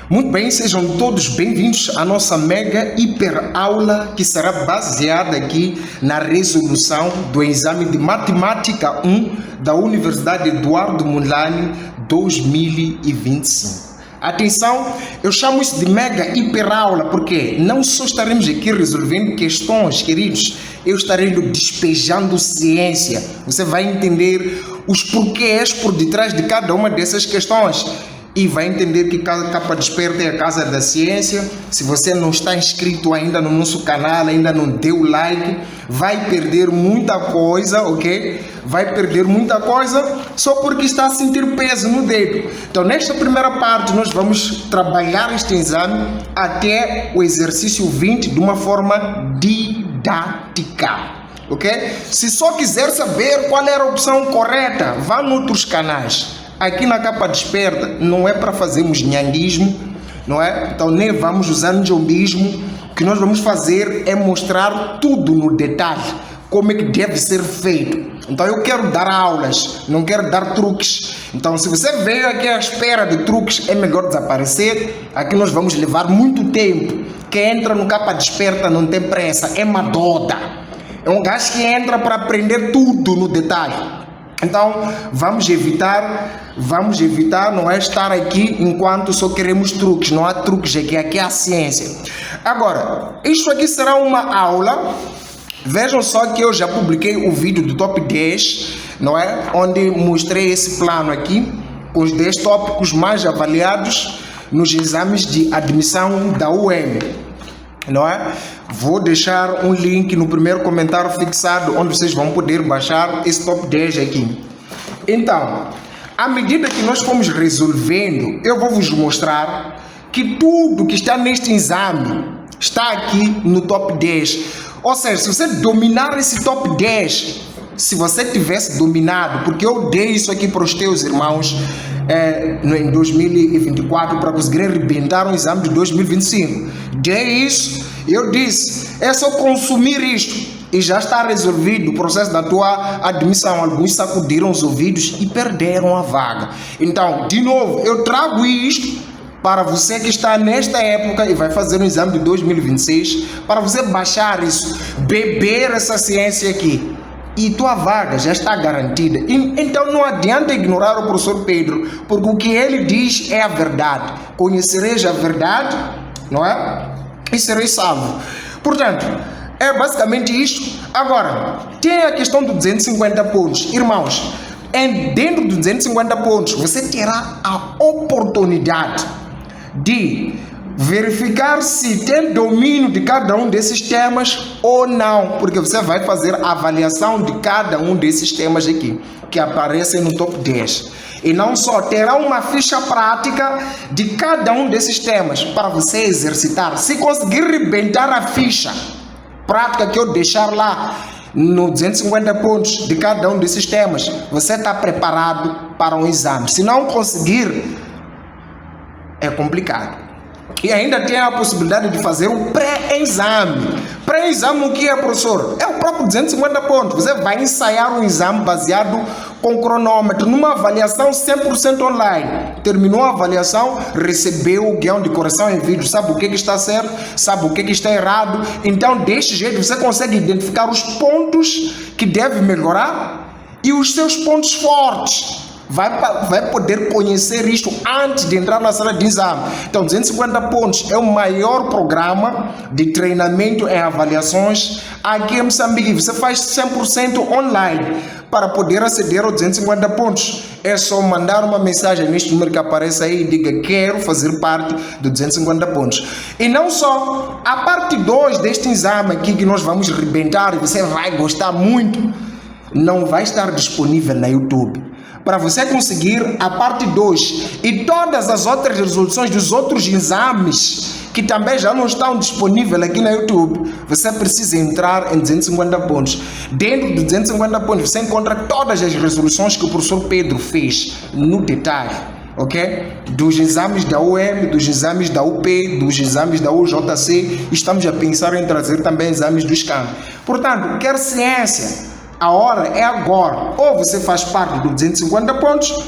Muito bem, sejam todos bem-vindos à nossa mega hiper aula que será baseada aqui na resolução do exame de Matemática 1 da Universidade Eduardo Mondlane 2025. Atenção, eu chamo isso de mega hiper aula porque não só estaremos aqui resolvendo questões, queridos, eu estarei despejando ciência. Você vai entender os porquês por detrás de cada uma dessas questões. E vai entender que Capa Desperta é a casa da ciência. Se você não está inscrito ainda no nosso canal, ainda não deu like, vai perder muita coisa, ok? Vai perder muita coisa só porque está a sentir peso no dedo. Então, nesta primeira parte, nós vamos trabalhar este exame até o exercício 20 de uma forma didática, ok? Se só quiser saber qual era a opção correta, vá em outros canais. Aqui na Capa Desperta não é para fazermos nhanguismo, não é? Então nem vamos usar njombismo. O que nós vamos fazer é mostrar tudo no detalhe, como é que deve ser feito. Então eu quero dar aulas, não quero dar truques. Então se você veio aqui à espera de truques, é melhor desaparecer. Aqui nós vamos levar muito tempo. Quem entra no Capa Desperta não tem pressa, é madoda. É um gajo que entra para aprender tudo no detalhe. Então, vamos evitar, não é estar aqui enquanto só queremos truques. Não há truques aqui é a ciência. Agora, isto aqui será uma aula. Vejam só que eu já publiquei o vídeo do top 10, não é? Onde mostrei esse plano aqui, com os 10 tópicos mais avaliados nos exames de admissão da UEM, não é? Vou deixar um link no primeiro comentário fixado, onde vocês vão poder baixar esse top 10 aqui. Então, à medida que nós formos resolvendo, eu vou vos mostrar que tudo que está neste exame está aqui no top 10. Ou seja, se você dominar esse top 10, se você tivesse dominado, porque eu dei isso aqui para os teus irmãos em 2024 para conseguirem arrebentar o exame de 2025. Dei isso, eu disse, é só consumir isto e já está resolvido o processo da tua admissão. Alguns sacudiram os ouvidos e perderam a vaga. Então, de novo, eu trago isto para você que está nesta época e vai fazer um exame de 2026, para você baixar isso, beber essa ciência aqui. E tua vaga já está garantida. Então não adianta ignorar o professor Pedro, porque o que ele diz é a verdade. Conhecereis a verdade, não é? E sereis salvo. Portanto, é basicamente isto. Agora, tem a questão dos 250 pontos. Irmãos, dentro dos 250 pontos, você terá a oportunidade de verificar se tem domínio de cada um desses temas ou não, porque você vai fazer a avaliação de cada um desses temas aqui, que aparecem no top 10. E não só, terá uma ficha prática de cada um desses temas para você exercitar. Se conseguir arrebentar a ficha prática que eu deixar lá no 250 pontos de cada um desses temas, você está preparado para um exame. Se não conseguir, é complicado. E ainda tem a possibilidade de fazer o pré-exame. Pré-exame o que é, professor? É o próprio 250 pontos. Você vai ensaiar um exame baseado com cronômetro, numa avaliação 100% online. Terminou a avaliação, recebeu o guião de correção em vídeo, sabe o que está certo, sabe o que está errado. Então, deste jeito, você consegue identificar os pontos que deve melhorar e os seus pontos fortes. Vai poder conhecer isto antes de entrar na sala de exame. Então, 250 pontos é o maior programa de treinamento em avaliações aqui em Moçambique. Você faz 100% online. Para poder aceder aos 250 pontos, é só mandar uma mensagem neste número que aparece aí e diga: quero fazer parte dos 250 pontos. E não só, a parte 2 deste exame aqui que nós vamos arrebentar e você vai gostar muito, não vai estar disponível na YouTube. Para você conseguir a parte 2 e todas as outras resoluções dos outros exames que também já não estão disponíveis aqui no YouTube, você precisa entrar em 250 pontos. Dentro dos 250 pontos você encontra todas as resoluções que o professor Pedro fez no detalhe, ok? Dos exames da UEM, dos exames da UP, dos exames da UJC, estamos a pensar em trazer também exames do SCAM. Portanto, quer ciência, a hora é agora. Ou você faz parte dos 250 pontos,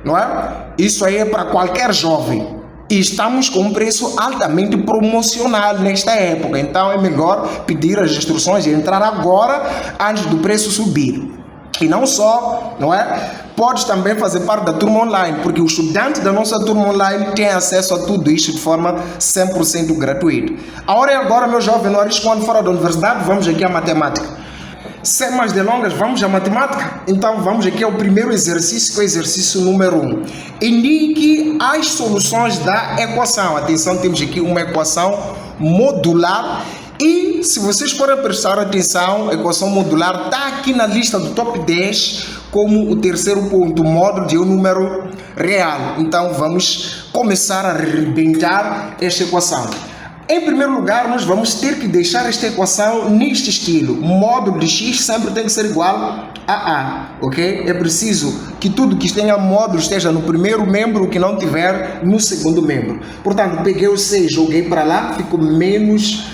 não é? Isso aí é para qualquer jovem. E estamos com um preço altamente promocional nesta época. Então é melhor pedir as instruções e entrar agora antes do preço subir. E não só, não é? Podes também fazer parte da turma online, porque o estudante da nossa turma online tem acesso a tudo isso de forma 100% gratuita. A hora é agora, meu jovem, não arrisco quando fora da universidade, vamos aqui à matemática. Sem mais delongas, vamos à matemática? Então vamos aqui ao primeiro exercício, que é o exercício número 1. Indique as soluções da equação. Atenção, temos aqui uma equação modular. E se vocês forem prestar atenção, a equação modular está aqui na lista do top 10 como o terceiro ponto, módulo de um número real. Então vamos começar a arrebentar esta equação. Em primeiro lugar, nós vamos ter que deixar esta equação neste estilo. Módulo de x sempre tem que ser igual a A, ok? É preciso que tudo que tenha módulo esteja no primeiro membro, o que não tiver no segundo membro. Portanto, peguei o 6, joguei para lá, ficou menos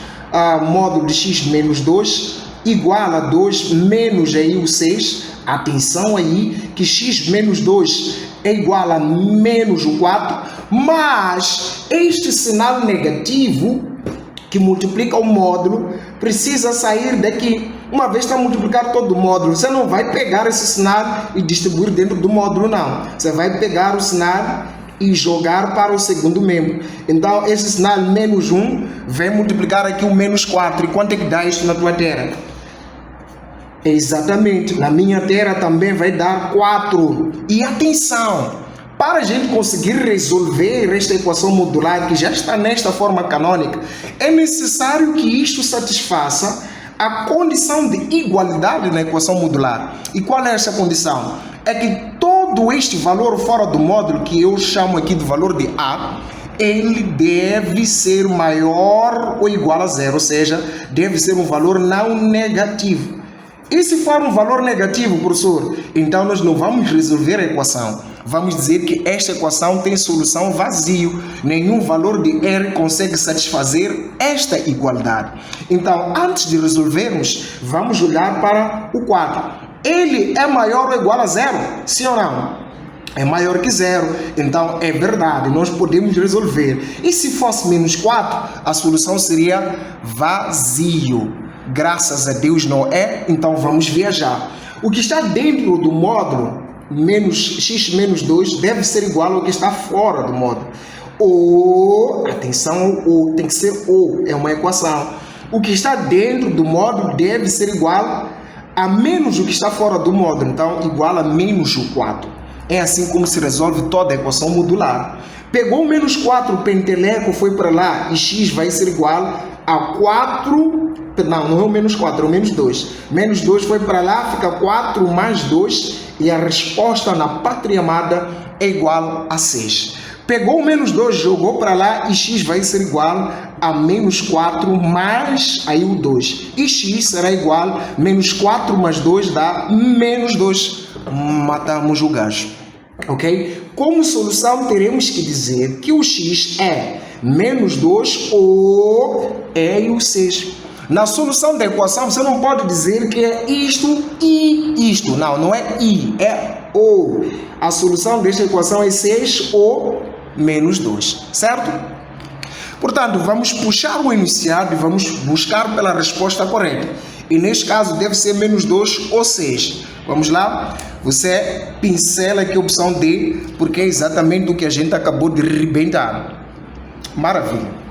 módulo de x menos 2, igual a 2 menos aí o 6. Atenção aí que x menos 2 é igual a menos o 4, mas este sinal negativo que multiplica o módulo precisa sair daqui. Uma vez que multiplicar todo o módulo, você não vai pegar esse sinal e distribuir dentro do módulo, não. Você vai pegar o sinal e jogar para o segundo membro. Então, esse sinal menos 1 vai multiplicar aqui o menos 4. E quanto é que dá isso na tua terra? Exatamente, na minha terra também vai dar 4. E atenção, para a gente conseguir resolver esta equação modular que já está nesta forma canônica, é necessário que isto satisfaça a condição de igualdade na equação modular. E qual é essa condição? É que todo este valor fora do módulo, que eu chamo aqui de valor de A, ele deve ser maior ou igual a 0, ou seja, deve ser um valor não negativo. E se for um valor negativo, professor, então nós não vamos resolver a equação. Vamos dizer que esta equação tem solução vazio. Nenhum valor de R consegue satisfazer esta igualdade. Então, antes de resolvermos, vamos olhar para o 4. Ele é maior ou igual a 0? Sim ou não? É maior que 0. Então, é verdade, nós podemos resolver. E se fosse menos 4, a solução seria vazio. Graças a Deus não é, então vamos viajar. O que está dentro do módulo, x menos 2, deve ser igual ao que está fora do módulo. Ou, atenção, ou tem que ser ou, é uma equação. O que está dentro do módulo deve ser igual a menos o que está fora do módulo, então igual a menos o 4. É assim como se resolve toda a equação modular. Pegou o menos 4, o penteleco foi para lá e x vai ser igual a 4. Não é o menos 4, é o menos 2. Menos 2 foi para lá, fica 4 mais 2 e a resposta na pátria amada é igual a 6. Pegou o menos 2, jogou para lá e x vai ser igual a menos 4 mais aí o 2. E x será igual a menos 4 mais 2 dá menos 2. Matamos o gajo. Ok? Como solução teremos que dizer que o x é menos 2 ou é o 6. Na solução da equação, você não pode dizer que é isto e isto. Não, não é i, é ou. A solução desta equação é 6 ou menos 2, certo? Portanto, vamos puxar o enunciado e vamos buscar pela resposta correta. E neste caso, deve ser menos 2 ou 6. Vamos lá? Você pincela aqui a opção D, porque é exatamente o que a gente acabou de arrebentar. Maravilha.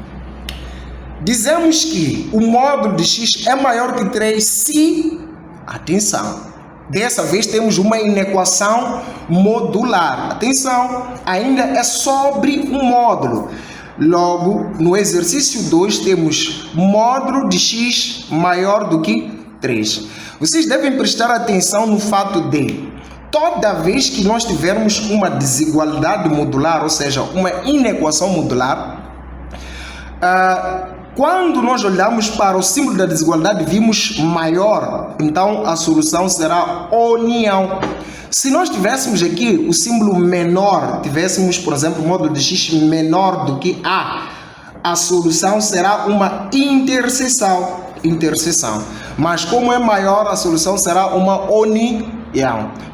Dizemos que o módulo de x é maior que 3 se, atenção, dessa vez temos uma inequação modular. Atenção, ainda é sobre um módulo. Logo, no exercício 2 temos módulo de x maior do que 3. Vocês devem prestar atenção no fato de, toda vez que nós tivermos uma desigualdade modular, ou seja, uma inequação modular, quando nós olhamos para o símbolo da desigualdade, vimos maior, então a solução será união. Se nós tivéssemos aqui o símbolo menor, tivéssemos, por exemplo, o módulo de x menor do que a solução será uma interseção. Mas como é maior, a solução será uma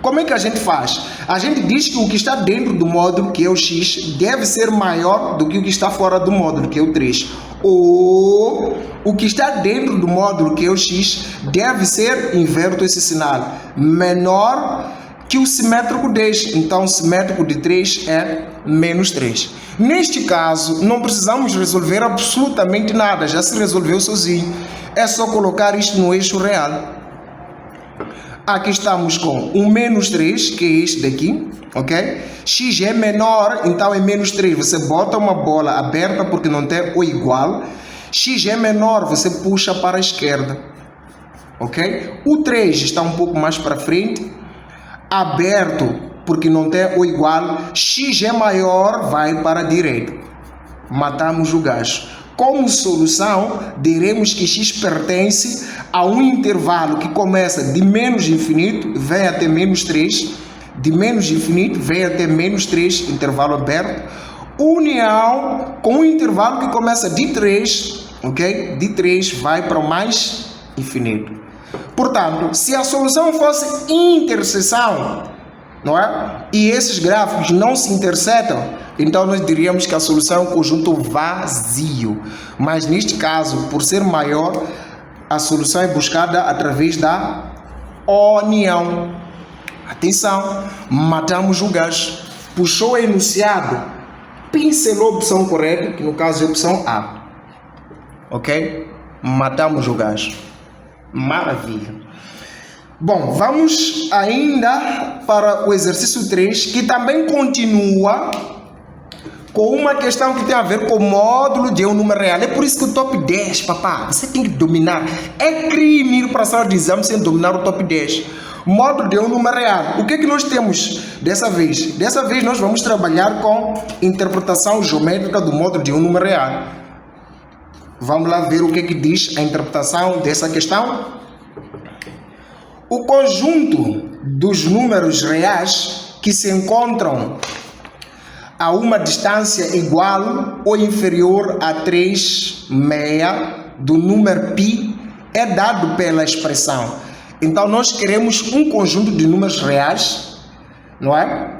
Como é que a gente faz? A gente diz que o que está dentro do módulo, que é o x, deve ser maior do que o que está fora do módulo, que é o 3. Ou o que está dentro do módulo, que é o x, deve ser, inverto esse sinal, menor que o simétrico 10. Então, o simétrico de 3 é menos 3. Neste caso, não precisamos resolver absolutamente nada, já se resolveu sozinho. É só colocar isto no eixo real. Aqui estamos com o menos 3, que é este daqui, ok? X é menor, então é menos 3. Você bota uma bola aberta porque não tem o igual. X é menor, você puxa para a esquerda, ok? O 3 está um pouco mais para frente, aberto porque não tem o igual. X é maior, vai para a direita. Matamos o gajo. Como solução, diremos que x pertence a um intervalo que começa de menos infinito, vem até menos 3, de menos infinito, vem até menos 3, intervalo aberto, união com um intervalo que começa de 3, ok? De 3 vai para o mais infinito. Portanto, se a solução fosse interseção, não é? E esses gráficos não se intersetam, então nós diríamos que a solução é um conjunto vazio. Mas neste caso, por ser maior, a solução é buscada através da união. Atenção, matamos o gajo, puxou o enunciado, pincelou a opção correta, que no caso é a opção A. Ok? Matamos o gajo. Maravilha. Bom, vamos ainda para o exercício 3, que também continua com uma questão que tem a ver com o módulo de um número real. É por isso que o top 10, papá, você tem que dominar. É crime ir para a sala de exame sem dominar o top 10. Módulo de um número real. O que é que nós temos dessa vez? Dessa vez nós vamos trabalhar com interpretação geométrica do módulo de um número real. Vamos lá ver o que é que diz a interpretação dessa questão. O conjunto dos números reais que se encontram a uma distância igual ou inferior a 3/6 do número π é dado pela expressão. Então, nós queremos um conjunto de números reais, não é?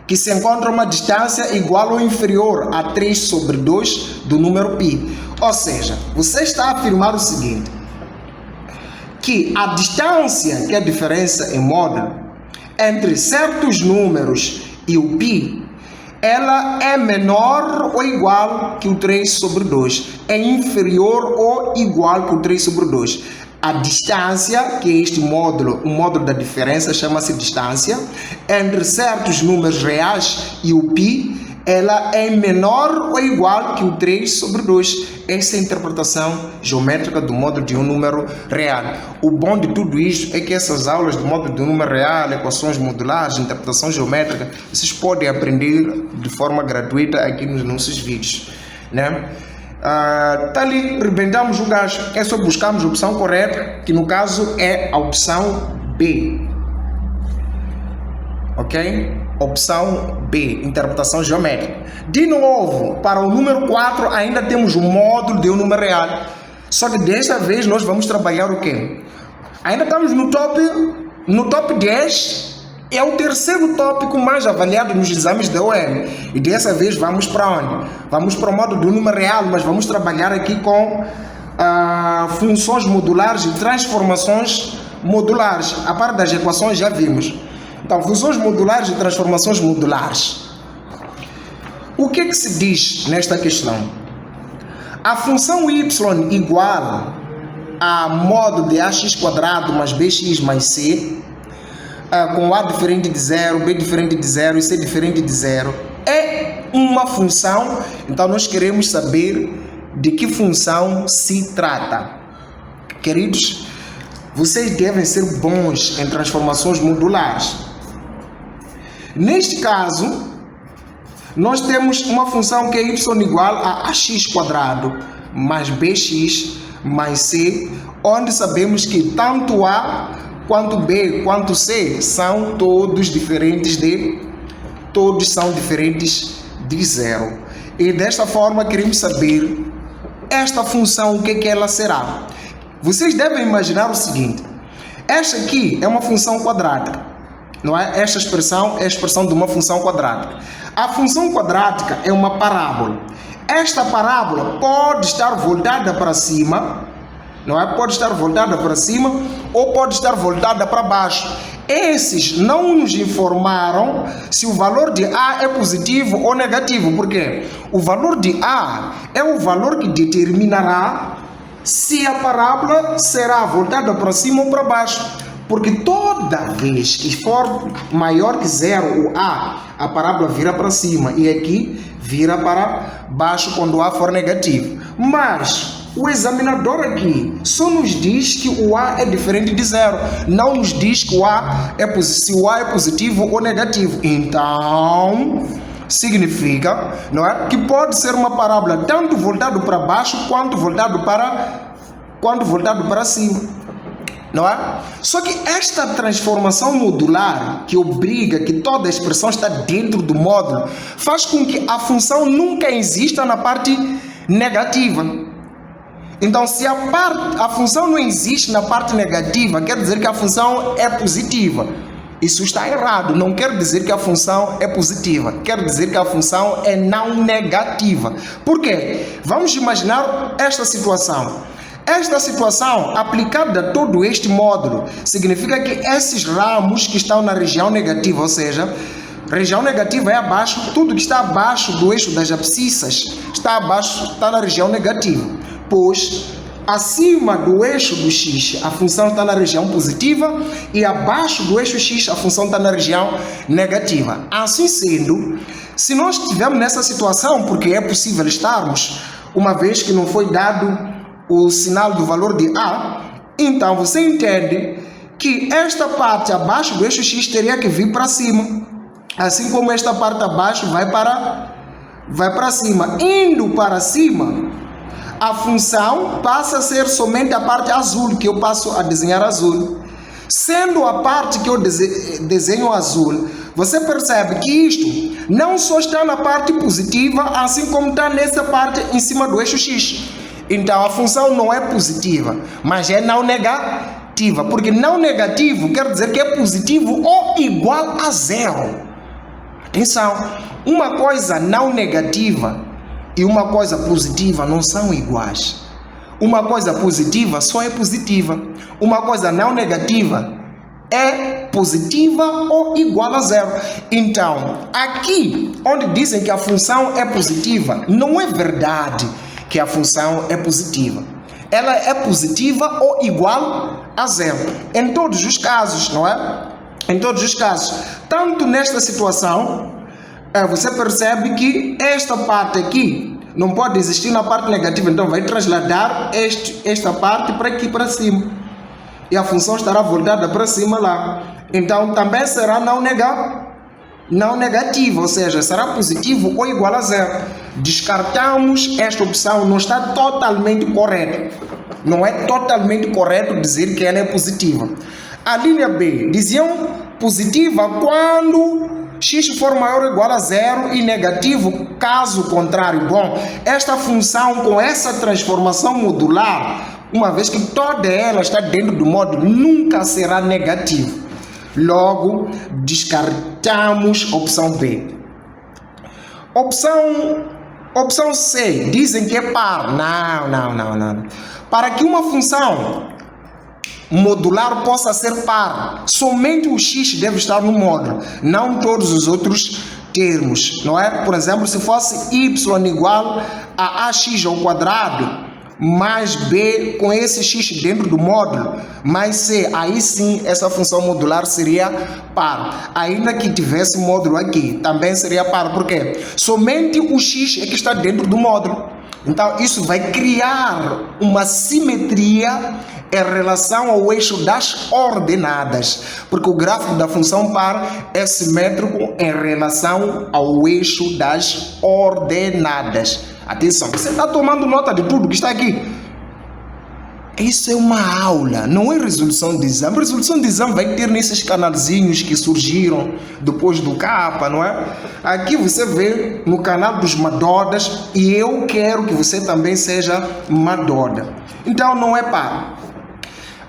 Que se encontram a uma distância igual ou inferior a 3/2 do número π. Ou seja, você está a afirmar o seguinte, que a distância, que é a diferença em módulo, entre certos números e o π, ela é menor ou igual que o 3/2, é inferior ou igual que o 3/2. A distância, que é este módulo, o módulo da diferença, chama-se distância, entre certos números reais e o π, ela é menor ou igual que o 3/2. Essa é a interpretação geométrica do módulo de um número real. O bom de tudo isso é que essas aulas do módulo de um número real, equações modulares, interpretação geométrica, vocês podem aprender de forma gratuita aqui nos nossos vídeos, né? Tá ali, rebentamos o gajo. É só buscarmos a opção correta, que no caso é a opção B. Ok? Opção B, interpretação geométrica. De novo, para o número 4 ainda temos o módulo de um número real. Só que desta vez nós vamos trabalhar o quê? Ainda estamos no top 10. É o terceiro tópico mais avaliado nos exames da UEM. E dessa vez vamos para onde? Vamos para o módulo do número real, mas vamos trabalhar aqui com funções modulares e transformações modulares. A parte das equações já vimos. Então, funções modulares e transformações modulares. O que é que se diz nesta questão? A função y igual a modo de ax² mais bx mais c, com a diferente de 0, b diferente de 0 e c diferente de 0, é uma função. Então, nós queremos saber de que função se trata. Queridos, vocês devem ser bons em transformações modulares. Neste caso, nós temos uma função que é y igual a ax² mais bx mais c, onde sabemos que tanto a quanto b quanto c são todos diferentes de 0. E desta forma queremos saber esta função, o que ela será. Vocês devem imaginar o seguinte: Esta aqui é uma função quadrática, não é? Esta expressão é a expressão de uma função quadrática. A função quadrática é uma parábola. Esta parábola pode estar voltada para cima, não é? Pode estar voltada para cima ou pode estar voltada para baixo. Esses não nos informaram se o valor de A é positivo ou negativo, porque o valor de A é o valor que determinará se a parábola será voltada para cima ou para baixo. Porque toda vez que for maior que zero o A parábola vira para cima e aqui vira para baixo quando o A for negativo. Mas o examinador aqui só nos diz que o A é diferente de zero, não nos diz que se o A é positivo ou negativo. Então, significa, não é, que pode ser uma parábola tanto voltado para baixo quanto voltado para cima. Não é? Só que esta transformação modular, que obriga que toda a expressão está dentro do módulo, faz com que a função nunca exista na parte negativa. Então, se a função não existe na parte negativa, quer dizer que a função é positiva. Isso está errado, não quer dizer que a função é positiva, quer dizer que a função é não negativa. Por quê? Vamos imaginar esta situação. Esta situação, aplicada a todo este módulo, significa que esses ramos que estão na região negativa, ou seja, região negativa é abaixo, tudo que está abaixo do eixo das abscissas está na região negativa, pois acima do eixo do x a função está na região positiva e abaixo do eixo x a função está na região negativa. Assim sendo, se nós estivermos nessa situação, porque é possível estarmos, uma vez que não foi dado o sinal do valor de A, então você entende que esta parte abaixo do eixo x teria que vir para cima, assim como esta parte abaixo vai para cima. Indo para cima, a função passa a ser somente a parte azul, que eu passo a desenhar azul. Sendo a parte que eu desenho azul, você percebe que isto não só está na parte positiva, assim como está nessa parte em cima do eixo x. Então a função não é positiva, mas é não negativa, porque não negativo quer dizer que é positivo ou igual a zero. Atenção, uma coisa não negativa e uma coisa positiva não são iguais. Uma coisa positiva só é positiva, uma coisa não negativa é positiva ou igual a zero. Então, aqui onde dizem que a função é positiva, não é verdade que a função é positiva. Ela é positiva ou igual a zero. Em todos os casos, não é? Em todos os casos. Tanto nesta situação, você percebe que esta parte aqui não pode existir na parte negativa. Então vai trasladar esta parte para aqui para cima. E a função estará voltada para cima lá. Então também será não negativa, ou seja, será positivo ou igual a zero. Descartamos esta opção, não está totalmente correto. Não é totalmente correto dizer que ela é positiva. A linha B, diziam positiva quando x for maior ou igual a zero e negativo caso contrário. Bom, esta função com essa transformação modular, uma vez que toda ela está dentro do módulo, nunca será negativa. Logo, descartamos opção B. Opção C, dizem que é par. Não. Para que uma função modular possa ser par, somente o x deve estar no módulo, não todos os outros termos, não é? Por exemplo, se fosse y igual a ax ao quadrado, mais b com esse x dentro do módulo, mais c, aí sim essa função modular seria par. Ainda que tivesse módulo aqui, também seria par, porque somente o x é que está dentro do módulo. Então isso vai criar uma simetria em relação ao eixo das ordenadas, porque o gráfico da função par é simétrico em relação ao eixo das ordenadas. Atenção, você está tomando nota de tudo que está aqui? Isso é uma aula, não é resolução de exame. Resolução de exame vai ter nesses canalzinhos que surgiram depois do capa, não é? Aqui você vê no canal dos Madodas e eu quero que você também seja Madoda. Então não é par.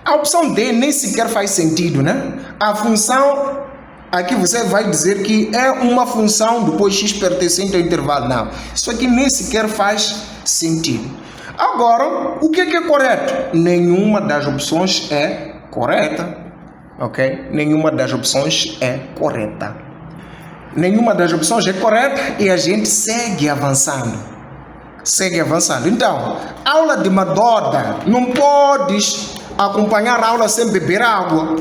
A opção D nem sequer faz sentido, né? A função, aqui você vai dizer que é uma função depois x pertencente ao intervalo. Não, isso aqui nem sequer faz sentido. Agora, o que é correto? Nenhuma das opções é correta, ok? Nenhuma das opções é correta. Nenhuma das opções é correta e a gente segue avançando. Segue avançando. Então, aula de Madoda, não podes acompanhar a aula sem beber água.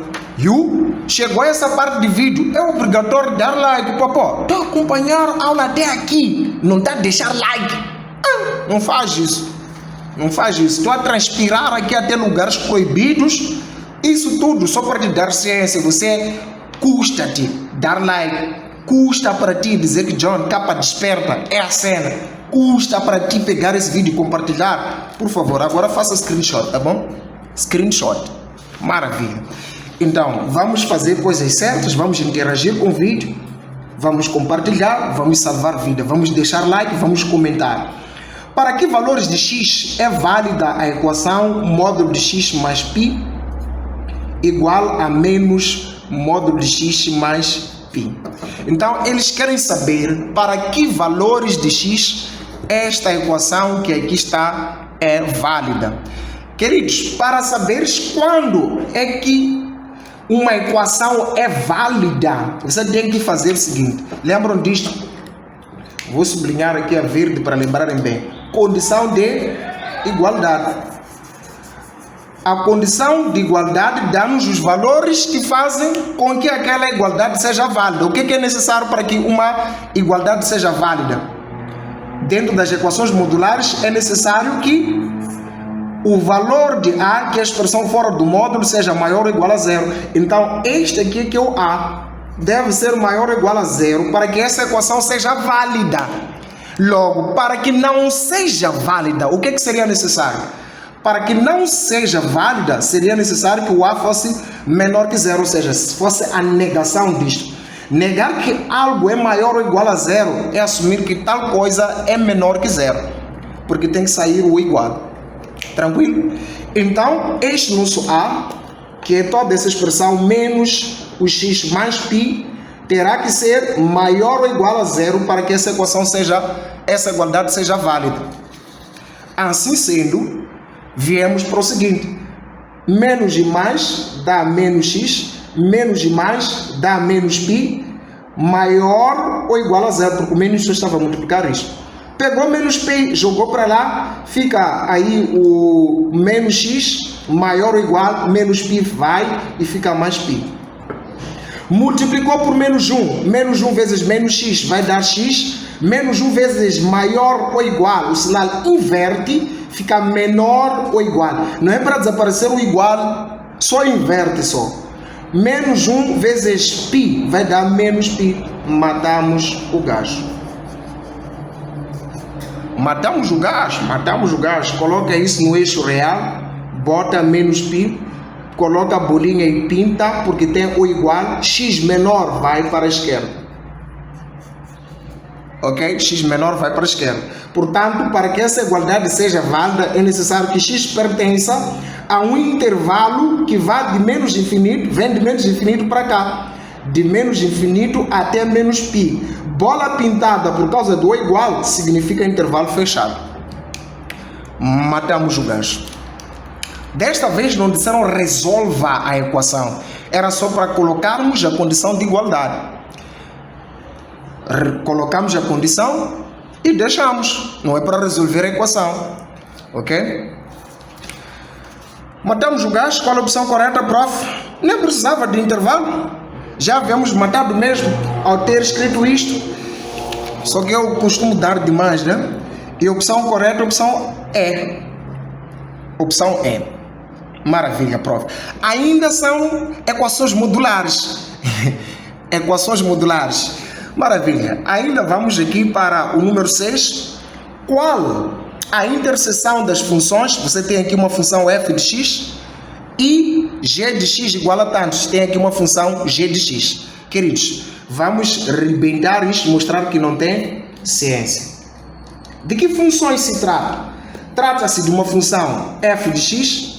Chegou a essa parte de vídeo, é obrigatório dar like, papá. Tá acompanhar a aula até aqui, não tá a deixar like. Não faz isso. Não faz isso. Estou a transpirar aqui até lugares proibidos. Isso tudo só para te dar ciência. Você custa-te dar like. Custa para ti dizer que John, capa desperta, é a cena. Custa para ti pegar esse vídeo e compartilhar. Por favor, agora faça screenshot, tá bom? Screenshot. Maravilha. Então, vamos fazer coisas certas. Vamos interagir com o vídeo. Vamos compartilhar. Vamos salvar vida. Vamos deixar like. Vamos comentar. Para que valores de x é válida a equação módulo de x mais π igual a menos módulo de x mais π? Então, eles querem saber para que valores de x esta equação que aqui está é válida. Queridos, para saberes quando é que uma equação é válida, você tem que fazer o seguinte. Lembram disto? Vou sublinhar aqui a verde para lembrarem bem. Condição de igualdade. A condição de igualdade dá-nos os valores que fazem com que aquela igualdade seja válida. O que é necessário para que uma igualdade seja válida? Dentro das equações modulares é necessário que o valor de A, que é a expressão fora do módulo, seja maior ou igual a zero. Então, este aqui que é o A deve ser maior ou igual a zero para que essa equação seja válida. Logo, para que não seja válida, o que seria necessário? Para que não seja válida, seria necessário que o A fosse menor que zero, ou seja, fosse a negação disto. Negar que algo é maior ou igual a zero é assumir que tal coisa é menor que zero, porque tem que sair o igual. Tranquilo? Então, este nosso A, que é toda essa expressão menos o x mais π, terá que ser maior ou igual a zero para que essa igualdade seja válida. Assim sendo, viemos para o seguinte: menos e mais dá menos x, menos e mais dá menos π, maior ou igual a zero, porque o menos só estava a multiplicar isso. Pegou menos π, jogou para lá, fica aí o menos x, maior ou igual, menos π vai e fica mais π. Multiplicou por menos 1, menos 1 vezes menos x vai dar x, menos 1 vezes maior ou igual, o sinal inverte, fica menor ou igual. Não é para desaparecer o igual, só inverte só. Menos 1 vezes π vai dar menos π, matamos o gajo. Matamos o gajo, coloca isso no eixo real, bota menos π, coloca a bolinha e pinta, porque tem o igual, x menor vai para a esquerda. Ok? X menor vai para a esquerda. Portanto, para que essa igualdade seja válida, é necessário que x pertença a um intervalo que vá de menos infinito, vem de menos infinito para cá, de menos infinito até menos π. Bola pintada por causa do igual significa intervalo fechado. Matamos o gajo. Desta vez não disseram resolva a equação. Era só para colocarmos a condição de igualdade. Colocamos a condição e deixamos. Não é para resolver a equação. Ok? Matamos o gajo. Qual a opção correta, prof? Nem precisava de intervalo. Já havíamos matado mesmo ao ter escrito isto. Só que eu costumo dar demais, né? E a opção correta, a opção E. Opção E. Maravilha, prof. Ainda são equações modulares. Equações modulares. Maravilha. Ainda vamos aqui para o número 6. Qual a interseção das funções? Você tem aqui uma função f de x e g de x igual a tantos. Tem aqui uma função g de x. Queridos, vamos rebentar isto, mostrar que não tem ciência. De que funções se trata? Trata-se de uma função f de x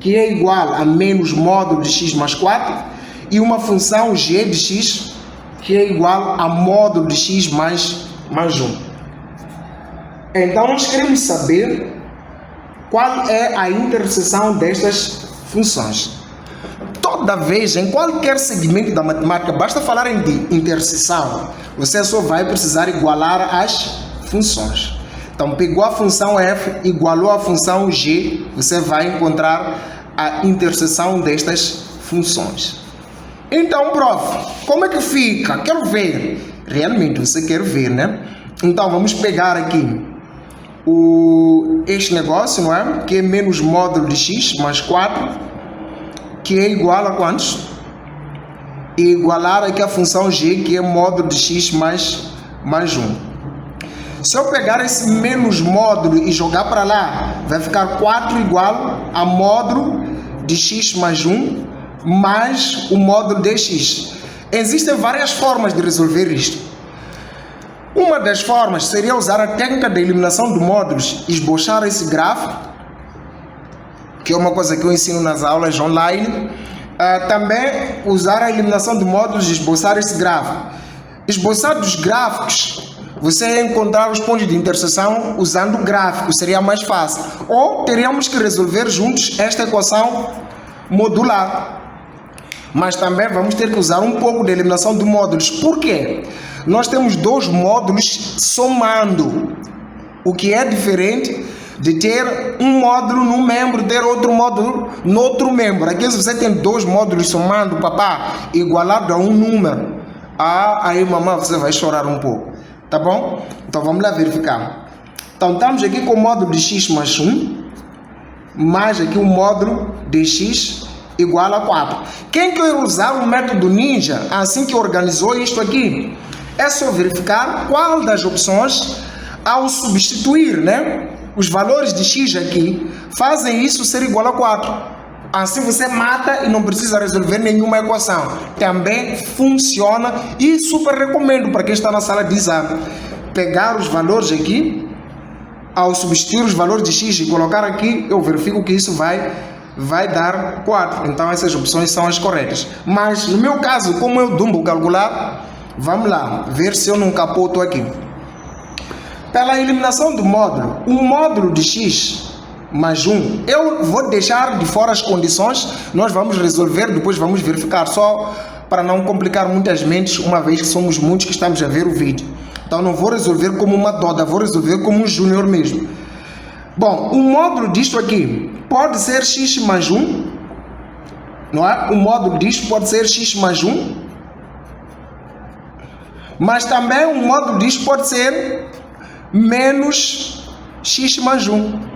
que é igual a menos módulo de x mais 4, e uma função g de x, que é igual a módulo de x mais 1. Então, nós queremos saber qual é a interseção destas funções. Toda vez, em qualquer segmento da matemática, basta falarem de interseção, você só vai precisar igualar as funções. Então, pegou a função f, igualou a função g, você vai encontrar a interseção destas funções. Então, prof, como é que fica? Quero ver. Realmente, você quer ver, né? Então, vamos pegar aqui este negócio, não é? Que é menos módulo de x mais 4, que é igual a quantos? E igualar aqui a função g, que é módulo de x mais 1. Se eu pegar esse menos módulo e jogar para lá, vai ficar 4 igual a módulo de x mais 1 mais o módulo de x. Existem várias formas de resolver isto. Uma das formas seria usar a técnica da eliminação de módulos, esboçar esse gráfico, que é uma coisa que eu ensino nas aulas online. Também usar a eliminação de módulos e esboçar esse gráfico. Esboçar dos gráficos, você ia encontrar os pontos de interseção usando o gráfico, seria mais fácil. Ou teríamos que resolver juntos esta equação modular. Mas também vamos ter que usar um pouco de eliminação de módulos. Por quê? Nós temos dois módulos somando, o que é diferente de ter um módulo num membro, ter outro módulo no outro membro. Aqui se você tem dois módulos somando, papá, igualado a um número, aí mamãe, você vai chorar um pouco. Tá bom? Então vamos lá verificar. Então estamos aqui com o módulo de x mais 1, mais aqui o módulo de x igual a 4. Quem quer usar o método ninja, assim que organizou isto aqui, é só verificar qual das opções, ao substituir, né, os valores de x aqui, fazem isso ser igual a 4. Assim você mata e não precisa resolver nenhuma equação. Também funciona e super recomendo para quem está na sala de exame. Pegar os valores aqui, ao substituir os valores de x e colocar aqui, eu verifico que isso vai dar 4. Então essas opções são as corretas. Mas no meu caso, como eu dumbo calcular, vamos lá, ver se eu não capoto aqui. Pela eliminação do módulo, o módulo de x mais 1, eu vou deixar de fora as condições, nós vamos resolver, depois vamos verificar, só para não complicar muitas mentes, uma vez que somos muitos que estamos a ver o vídeo. Então não vou resolver como uma doda, vou resolver como um júnior mesmo. Bom, o módulo disto aqui pode ser x mais 1, não é? O módulo disto pode ser x mais 1, mas também o módulo disto pode ser menos x mais 1.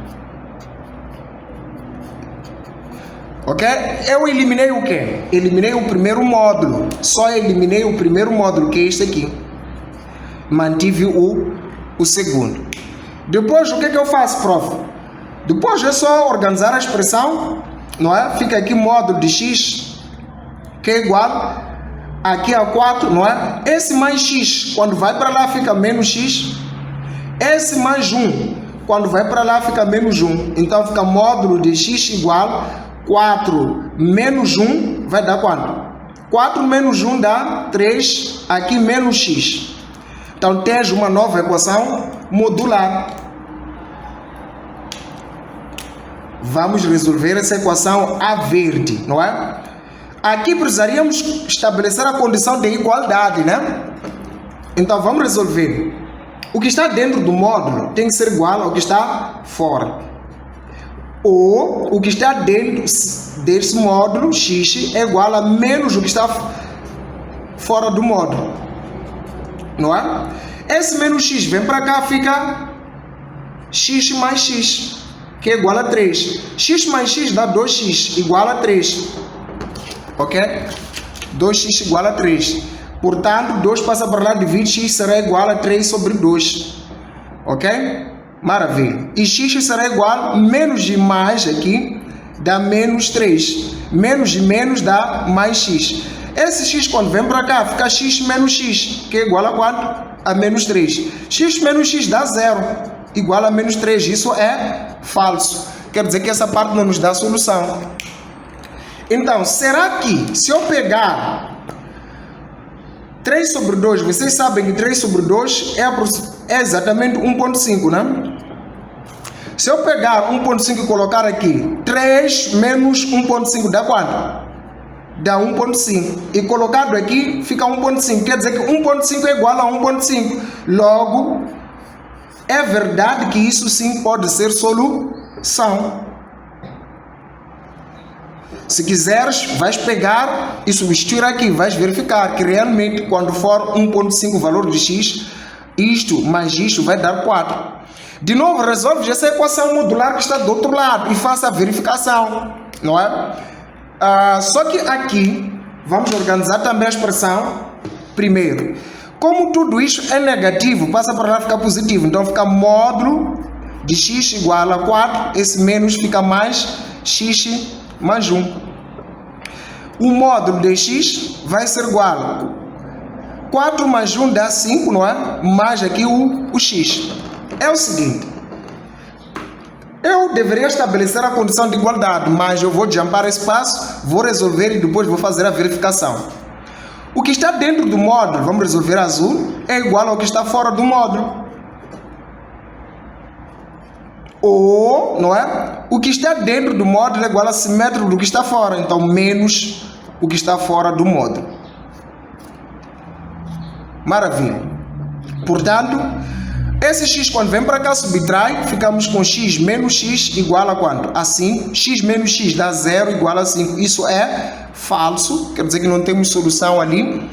Ok? Eu eliminei o quê? Eliminei o primeiro módulo. Só eliminei o primeiro módulo, que é este aqui. Mantive o segundo. Depois, o que eu faço, prof? Depois é só organizar a expressão, não é? Fica aqui módulo de x, que é igual aqui a 4, não é? Esse mais x, quando vai para lá, fica menos x. Esse mais 1, quando vai para lá, fica menos 1. Então, fica módulo de x igual 4 menos 1 vai dar quanto? 4 menos 1 dá 3, aqui menos x. Então tens uma nova equação modular. Vamos resolver essa equação a verde, não é? Aqui precisaríamos estabelecer a condição de igualdade, né? Então vamos resolver. O que está dentro do módulo tem que ser igual ao que está fora. Ou o que está dentro desse módulo, x, é igual a menos o que está fora do módulo. Não é? Esse menos x vem para cá, fica x mais x, que é igual a 3. X mais x dá 2x, igual a 3. Ok? 2x igual a 3. Portanto, 2 passa para lá, divide x, será igual a 3 sobre 2. Ok? Maravilha. E x será igual a menos de mais aqui, dá menos 3. Menos de menos dá mais x. Esse x quando vem para cá, fica x menos x, que é igual a quanto? A menos 3. X menos x dá 0, igual a menos 3. Isso é falso. quer dizer que essa parte não nos dá solução. Então, será que se eu pegar 3 sobre 2, vocês sabem que 3 sobre 2 é exatamente 1.5, né? Se eu pegar 1.5 e colocar aqui, 3 menos 1.5 dá quanto? Dá 1.5. E colocado aqui, fica 1.5. Quer dizer que 1.5 é igual a 1.5. Logo, é verdade que isso sim pode ser solução. Se quiseres, vais pegar e substituir aqui. Vais verificar que realmente, quando for 1.5 o valor de x, isto mais isto vai dar 4. De novo, resolve essa equação modular que está do outro lado e faça a verificação, não é? Só que aqui, vamos organizar também a expressão. Primeiro, como tudo isso é negativo, passa para lá ficar positivo. Então fica módulo de x igual a 4. Esse menos fica mais x mais 1. O módulo de x vai ser igual a 4 mais 1 dá 5, não é? Mais aqui o x. É o seguinte, eu deveria estabelecer a condição de igualdade, mas eu vou jumpar esse passo, vou resolver e depois vou fazer a verificação. O que está dentro do módulo, vamos resolver azul, é igual ao que está fora do módulo. Ou, não é? O que está dentro do módulo é igual a simétrico do que está fora, então menos o que está fora do módulo. Maravilha. Portanto, esse x quando vem para cá subtrai, ficamos com x menos x igual a quanto? A 5. X menos x dá 0 igual a 5. Isso é falso, quer dizer que não temos solução ali.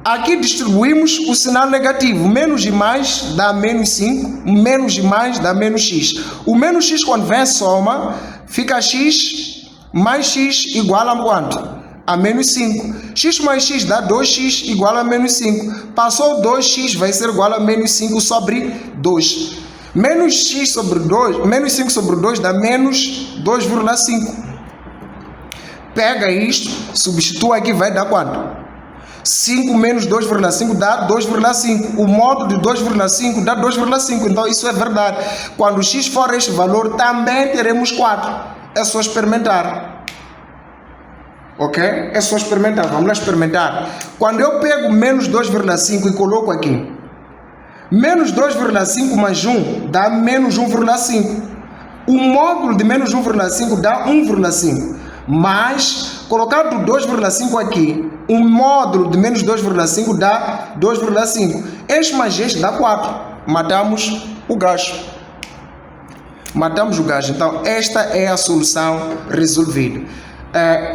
Aqui distribuímos o sinal negativo. Menos e mais dá menos 5. Menos e mais dá menos x. O menos x quando vem a soma, fica x mais x igual a quanto? A menos 5. X mais x dá 2x igual a menos 5. Passou 2x, vai ser igual a menos 5 sobre 2. Menos x sobre 2, menos 5 sobre 2 dá menos 2,5. Pega isto, substitua aqui, vai dar quanto? 5 menos 2,5 dá 2,5. O módulo de 2,5 dá 2,5. Então isso é verdade. Quando x for este valor, também teremos 4. É só experimentar. Ok? É só experimentar. Vamos lá experimentar. Quando eu pego menos 2,5 e coloco aqui, menos 2,5 mais 1 dá menos 1,5. O módulo de menos 1,5 dá 1,5. Mas, colocado 2,5 aqui, o módulo de menos 2,5 dá 2,5. Este mais este dá 4. Matamos o gajo. Matamos o gajo. Então, esta é a solução resolvida.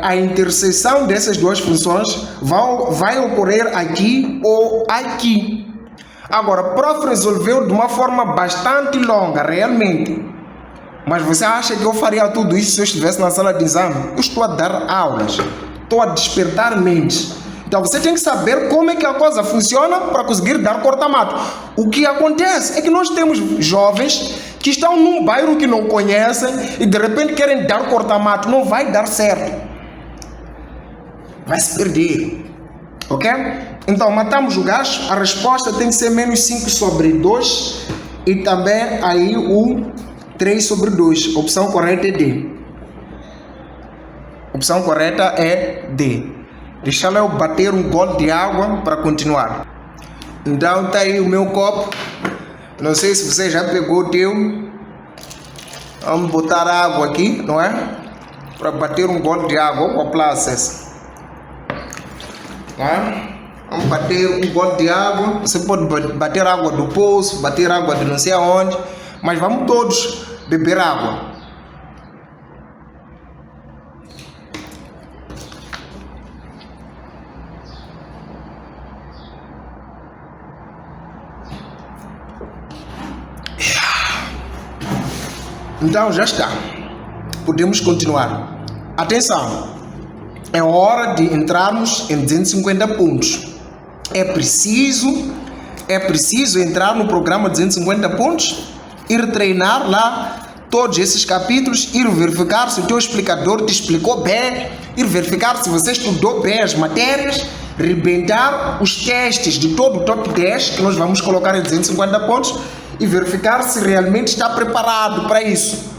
A interseção dessas duas funções vai ocorrer aqui ou aqui. Agora, o prof resolveu de uma forma bastante longa, realmente. Mas você acha que eu faria tudo isso se eu estivesse na sala de exame? Eu estou a dar aulas, estou a despertar mentes. Então você tem que saber como é que a coisa funciona para conseguir dar corta-mato. O que acontece é que nós temos jovens que estão num bairro que não conhecem e de repente querem dar corta-mato. Não vai dar certo. Vai se perder. Ok? Então matamos o gajo. A resposta tem que ser menos 5 sobre 2 e também aí o 3 sobre 2. A opção correta é D. A opção correta é D. Deixa eu bater um gole de água para continuar. Então tá aí o meu copo. Não sei se você já pegou o teu. Vamos botar água aqui, não é? Para bater um gole de água. Qual classe? Vamos bater um gole de água. Você pode bater água do poço, bater água de não sei aonde. Mas vamos todos beber água. Então já está. Podemos continuar. Atenção. É hora de entrarmos em 250 pontos. É preciso entrar no programa 250 pontos, ir treinar lá todos esses capítulos, ir verificar se o teu explicador te explicou bem, ir verificar se você estudou bem as matérias, rebentar os testes de todo o top 10 que nós vamos colocar em 250 pontos e verificar se realmente está preparado para isso.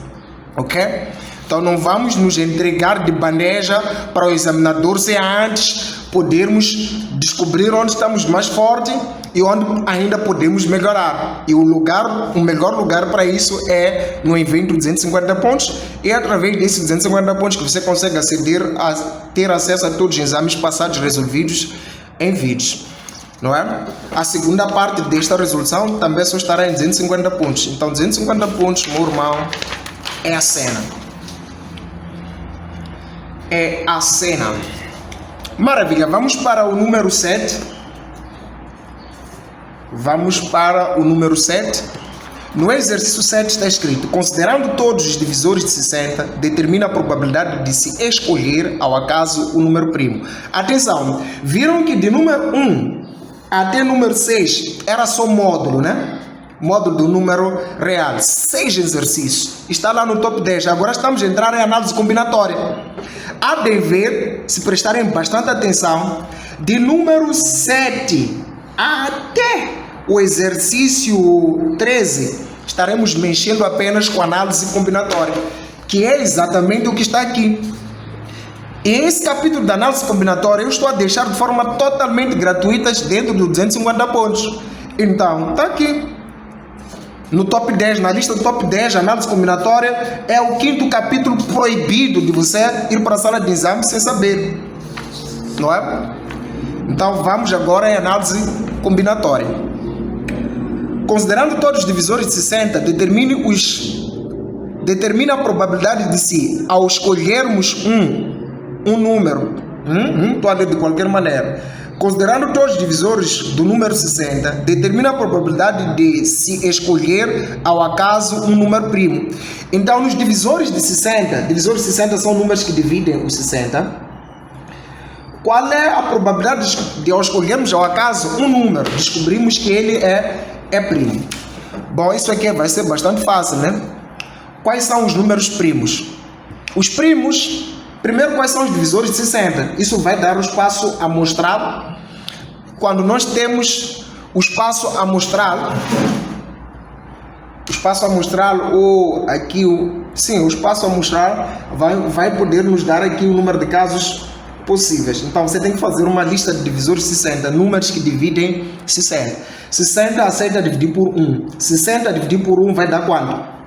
ok? Então não vamos nos entregar de bandeja para o examinador sem antes podermos descobrir onde estamos mais fortes e onde ainda podemos melhorar. E o melhor lugar para isso é no evento 250 pontos, e através desses 250 pontos que você consegue ter acesso a todos os exames passados resolvidos em vídeos. Não é? A segunda parte desta resolução também só estará em 250 pontos. Então 250 pontos, meu irmão, é a cena. É a cena. Maravilha, vamos para o número 7. Vamos para o número 7. No exercício 7 está escrito: considerando todos os divisores de 60, determina a probabilidade de se escolher ao acaso o número primo. Atenção, viram que de número 1 até número 6 era só módulo, né? Módulo do número real. 6 exercícios. Está lá no top 10. Agora estamos a entrar em análise combinatória. A de ver, se prestarem bastante atenção, de número 7 até o exercício 13, estaremos mexendo apenas com análise combinatória, que é exatamente o que está aqui. E esse capítulo da análise combinatória eu estou a deixar de forma totalmente gratuita dentro dos 250 pontos. Então, está aqui. No top 10, na lista do top 10, análise combinatória é o 5º capítulo proibido de você ir para a sala de exame sem saber. Não é? Então vamos agora em análise combinatória. Considerando todos os divisores de 60, determina a probabilidade de se, ao escolhermos um número, estou a ler de qualquer maneira. Considerando todos os divisores do número 60, determina a probabilidade de se escolher ao acaso um número primo. Então, nos divisores de 60 são números que dividem os 60. Qual é a probabilidade de ao escolhermos ao acaso um número? Descobrimos que ele é primo. Bom, isso aqui vai ser bastante fácil, né? Quais são os números primos? Os primos... Primeiro, quais são os divisores de 60? Isso vai dar o espaço amostral. Quando nós temos o espaço amostral, ou aqui, o espaço amostral vai poder nos dar aqui o número de casos possíveis. Então, você tem que fazer uma lista de divisores de 60, números que dividem 60. 60 aceita dividir por 1. 60 dividir por 1 vai dar quanto?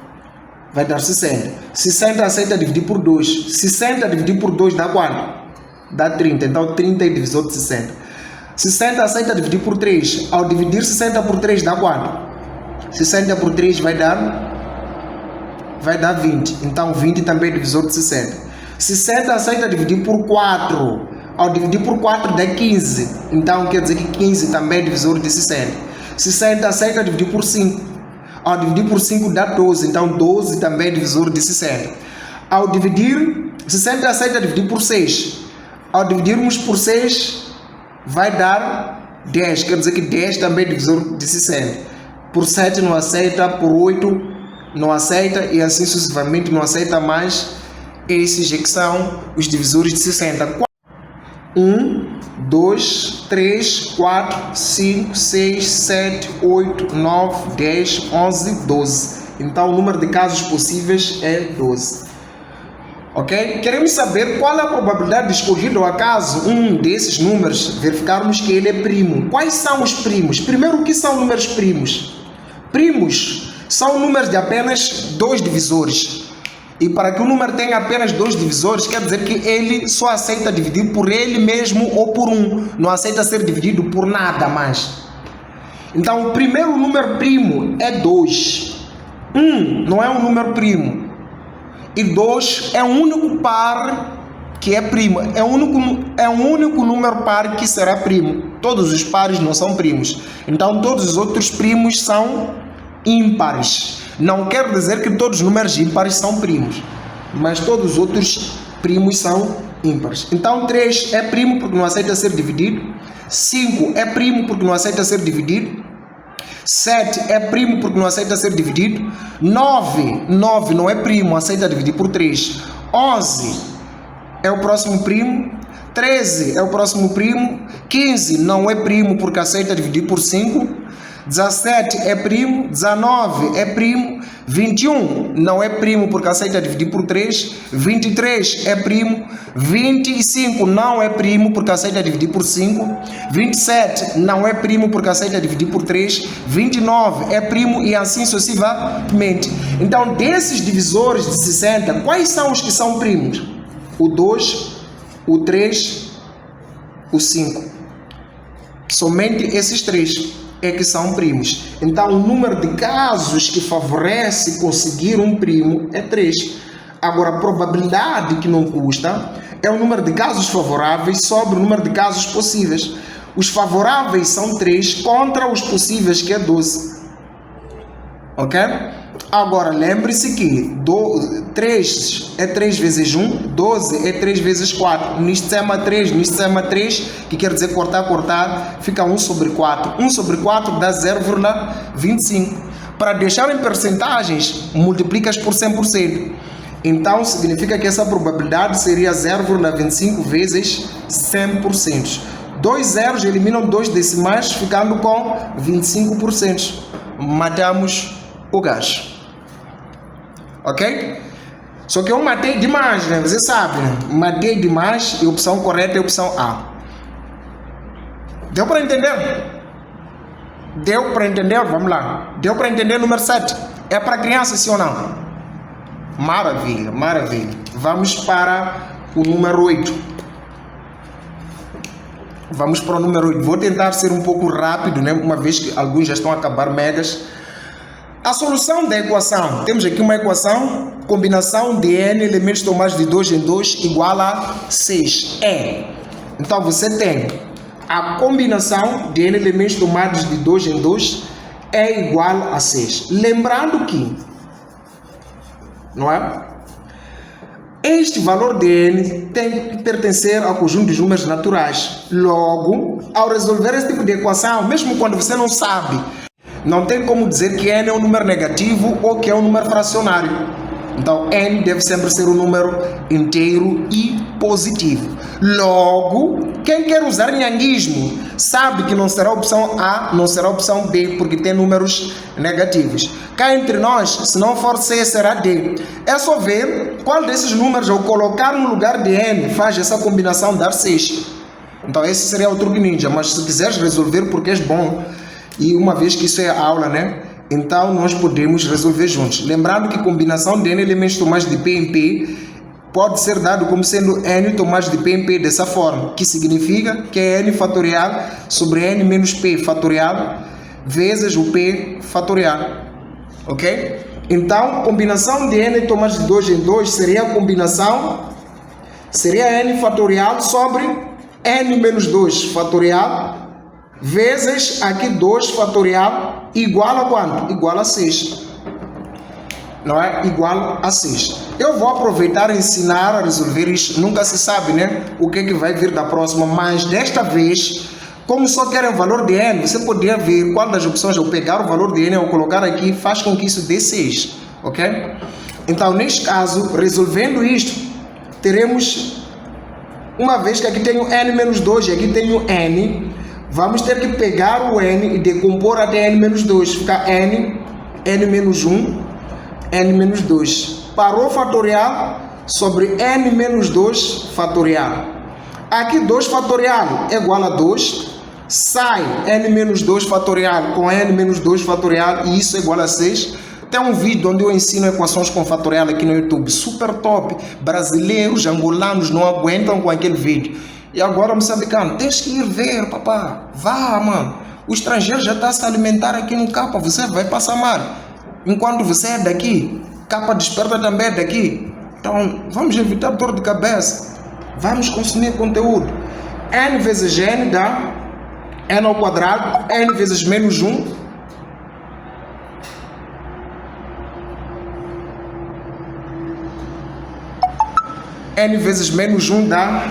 Vai dar 60. 60 aceita dividir por 2. 60 dividir por 2 dá quanto? Dá 30. Então 30 é divisor de 60. 60 aceita dividir por 3. Ao dividir 60 por 3 dá quanto? 60 por 3 vai dar 20. Então 20 também é divisor de 60. 60 aceita dividir por 4. Ao dividir por 4 dá 15. Então quer dizer que 15 também é divisor de 60. 60 aceita dividir por 5. Ao dividir por 5 dá 12, então 12 também é divisor de 60. Ao dividir, 60 aceita dividir por 6. Ao dividirmos por 6, vai dar 10, quer dizer que 10 também é divisor de 60. Por 7 não aceita, por 8 não aceita e assim sucessivamente não aceita mais. Esses que são os divisores de 60. 1, 2, 3, 4, 5, 6, 7, 8, 9, 10, 11, 12. Então o número de casos possíveis é 12. Ok? Queremos saber qual é a probabilidade de escolher ao acaso um desses números, verificarmos que ele é primo. Quais são os primos? Primeiro, o que são números primos? Primos são números de apenas 2 divisores. E para que o número tenha apenas 2 divisores, quer dizer que ele só aceita dividir por ele mesmo ou por 1. Não aceita ser dividido por nada mais. Então, o primeiro número primo é 2. 1 não é um número primo. E 2 é o único par que é primo. É o único número par que será primo. Todos os pares não são primos. Então, todos os outros primos são ímpares. Não quer dizer que todos os números ímpares são primos, mas todos os outros primos são ímpares. Então 3 é primo porque não aceita ser dividido. 5 é primo porque não aceita ser dividido. 7 é primo porque não aceita ser dividido. 9 não é primo, aceita dividir por 3. 11 é o próximo primo. 13 é o próximo primo. 15 não é primo porque aceita dividir por 5. 17 é primo, 19 é primo, 21 não é primo porque aceita dividir por 3, 23 é primo, 25 não é primo porque aceita dividir por 5, 27 não é primo porque aceita dividir por 3, 29 é primo e assim sucessivamente. Então, desses divisores de 60, quais são os que são primos? O 2, o 3, o 5. Somente esses três é que são primos. Então, o número de casos que favorece conseguir um primo é 3. Agora, a probabilidade que não custa é o número de casos favoráveis sobre o número de casos possíveis. Os favoráveis são 3 contra os possíveis, que é 12. Ok? Agora, lembre-se que 3 é 3 vezes 1, 12 é 3 vezes 4. Nisto sema 3, que quer dizer cortar, fica 1 sobre 4. 1 sobre 4 dá 0,25. Para deixar em percentagens, multiplicas por 100%. Então, significa que essa probabilidade seria 0,25 vezes 100%. 2 zeros eliminam 2 decimais, ficando com 25%. Matamos o gajo. Ok? Só que eu matei demais, né? Você sabe, né? Matei demais e a opção correta é a opção A. Deu para entender? Deu para entender? Vamos lá. Deu para entender o número 7? É para criança, sim ou não? Maravilha, maravilha. Vamos para o número 8. Vamos para o número 8. Vou tentar ser um pouco rápido, né? Uma vez que alguns já estão a acabar megas. A solução da equação, temos aqui uma equação, combinação de n elementos tomados de 2 em 2 igual a 6. Então você tem a combinação de n elementos tomados de 2 em 2 é igual a 6. Lembrando que, não é? Este valor de n tem que pertencer ao conjunto de números naturais. Logo, ao resolver esse tipo de equação, mesmo quando você não sabe, não tem como dizer que n é um número negativo ou que é um número fracionário. Então, n deve sempre ser um número inteiro e positivo. Logo, quem quer usar nhanguismo sabe que não será a opção A, não será a opção B, porque tem números negativos. Cá entre nós, se não for C, será D. É só ver qual desses números, ao colocar no lugar de n, faz essa combinação dar 6. Então, esse seria o truque ninja. Mas se quiseres resolver porque és bom, e uma vez que isso é aula, né? Então nós podemos resolver juntos. Lembrando que combinação de n elementos tomados de P em P pode ser dado como sendo n tomados de P em P dessa forma, que significa que é n fatorial sobre n menos P fatorial vezes o P fatorial. Ok? Então, combinação de n tomados de 2 em 2 seria a combinação, seria n fatorial sobre n menos 2 fatorial vezes aqui 2 fatorial igual a quanto? Igual a 6. Não é? Igual a 6. Eu vou aproveitar e ensinar a resolver isto. Nunca se sabe, né? O que é que vai vir da próxima. Mas desta vez, como só querem o valor de n, você poderia ver qual das opções ao pegar o valor de n ou colocar aqui faz com que isso dê 6. Ok? Então, neste caso, resolvendo isto, teremos, uma vez que aqui tenho n menos 2 e aqui tenho n, vamos ter que pegar o n e decompor até n menos 2. Fica n menos 1, n menos 2. Parou fatorial sobre n menos 2 fatorial. Aqui 2 fatorial é igual a 2. Sai n menos 2 fatorial com n menos 2 fatorial e isso é igual a 6. Tem um vídeo onde eu ensino equações com fatorial aqui no YouTube. Super top. Brasileiros, angolanos não aguentam com aquele vídeo. E agora, moçambicano, tens que ir ver, papá. Vá, mano. O estrangeiro já está a se alimentar aqui no capa. Você vai passar mal. Enquanto você é daqui, capa desperta também é daqui. Então, vamos evitar dor de cabeça. Vamos consumir conteúdo. N vezes n dá n ao quadrado. N vezes menos 1. N vezes menos 1 dá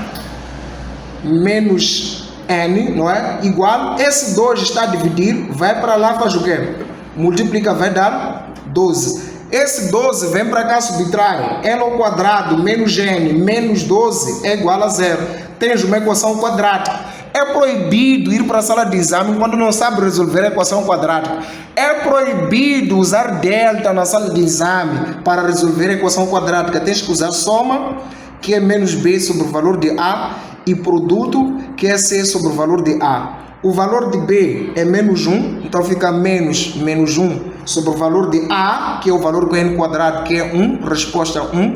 menos n, não é? Igual, esse 2 está a dividir, vai para lá, faz o quê? Multiplica, vai dar 12. Esse 12 vem para cá, subtrai. N ao quadrado menos n menos 12 é igual a 0. Tens uma equação quadrática. É proibido ir para a sala de exame quando não sabe resolver a equação quadrática. É proibido usar delta na sala de exame para resolver a equação quadrática. Tens que usar soma, que é menos b sobre o valor de a, e produto, que é c sobre o valor de a. O valor de b é menos 1, então fica menos 1 sobre o valor de a, que é o valor do n quadrado, que é 1, resposta 1.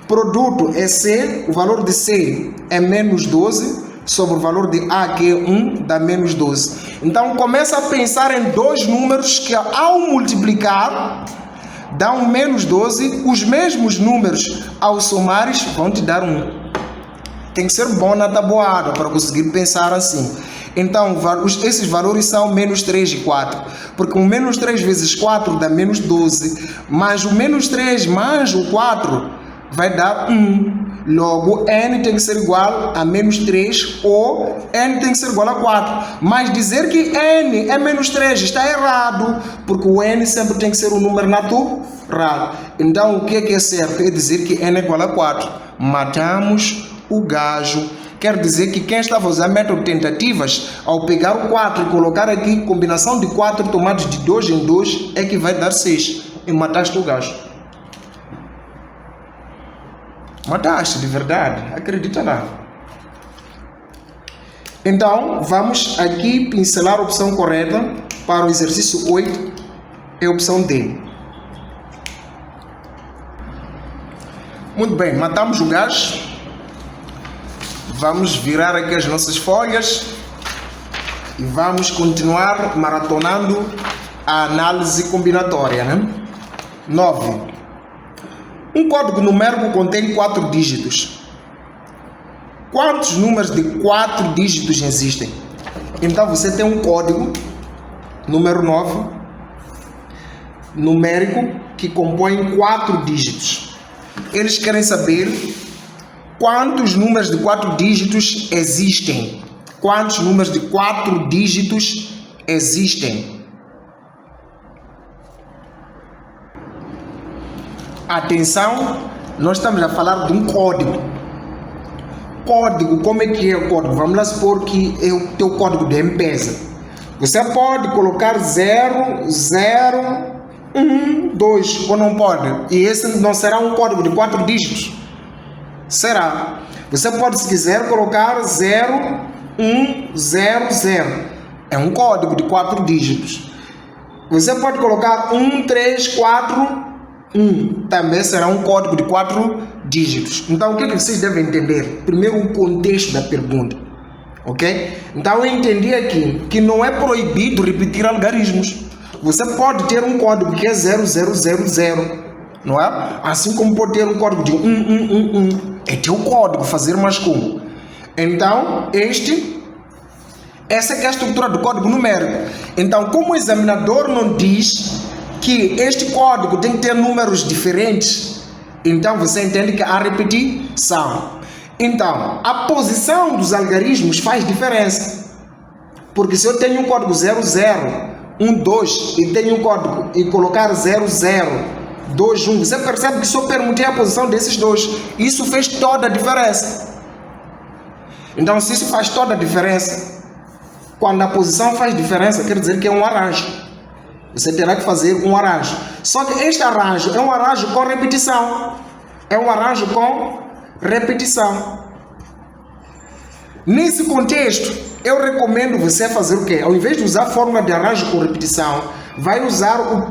Produto é c, o valor de c é menos 12, sobre o valor de a, que é 1, dá menos 12. Então, começa a pensar em dois números que, ao multiplicar, dão menos 12. Os mesmos números, ao somares, vão te dar 1. Tem que ser bom na tabuada para conseguir pensar assim. Então, esses valores são menos 3 e 4. Porque o menos 3 vezes 4 dá menos 12. Mas o menos 3 mais o 4 vai dar 1. Logo, n tem que ser igual a menos 3 ou n tem que ser igual a 4. Mas dizer que n é menos 3 está errado, porque o n sempre tem que ser um número natural. Então, o que é certo? É dizer que n é igual a 4. Matamos o gajo. Quer dizer que quem estava a usar método de tentativas, ao pegar o 4 e colocar aqui, combinação de 4 tomados de 2 em 2, é que vai dar 6. E mataste o gajo. Mataste, de verdade. Acredita lá. Então, vamos aqui pincelar a opção correta para o exercício 8. É a opção D. Muito bem, matamos o gajo. Vamos virar aqui as nossas folhas e vamos continuar maratonando a análise combinatória, né? 9. Um código numérico contém 4 dígitos. Quantos números de 4 dígitos existem? Então você tem um código, número 9, numérico, que compõe 4 dígitos. Eles querem saber quantos números de 4 dígitos existem. Quantos números de 4 dígitos existem? Atenção, nós estamos a falar de um código. Código, como é que é o código? Vamos lá supor que é o teu código de M-Pesa. Você pode colocar 0, 0, 1, 2, ou não pode? E esse não será um código de 4 dígitos? Será. Você pode, se quiser, colocar 0, 1, 0, 0. É um código de 4 dígitos. Você pode colocar 1, 3, 4, 1. Também será um código de 4 dígitos. Então, o que vocês devem entender? Primeiro, o contexto da pergunta. Ok? Então, eu entendi aqui que não é proibido repetir algarismos. Você pode ter um código que é 0, 0, 0, 0. Não é? Assim como pode ter um código de 1, 1, 1, 1. É teu código, fazer mais como. Então, essa é a estrutura do código numérico. Então, como o examinador não diz que este código tem que ter números diferentes, então você entende que há repetição. Então, a posição dos algarismos faz diferença. Porque se eu tenho um código 00, 12 e tenho um código e colocar 00, 21, você percebe que só permutei a posição desses dois. Isso fez toda a diferença. Então, se isso faz toda a diferença, quando a posição faz diferença, quer dizer que é um arranjo. Você terá que fazer um arranjo. Só que este arranjo é um arranjo com repetição. É um arranjo com repetição. Nesse contexto, eu recomendo você fazer o quê? Ao invés de usar a fórmula de arranjo com repetição, vai usar o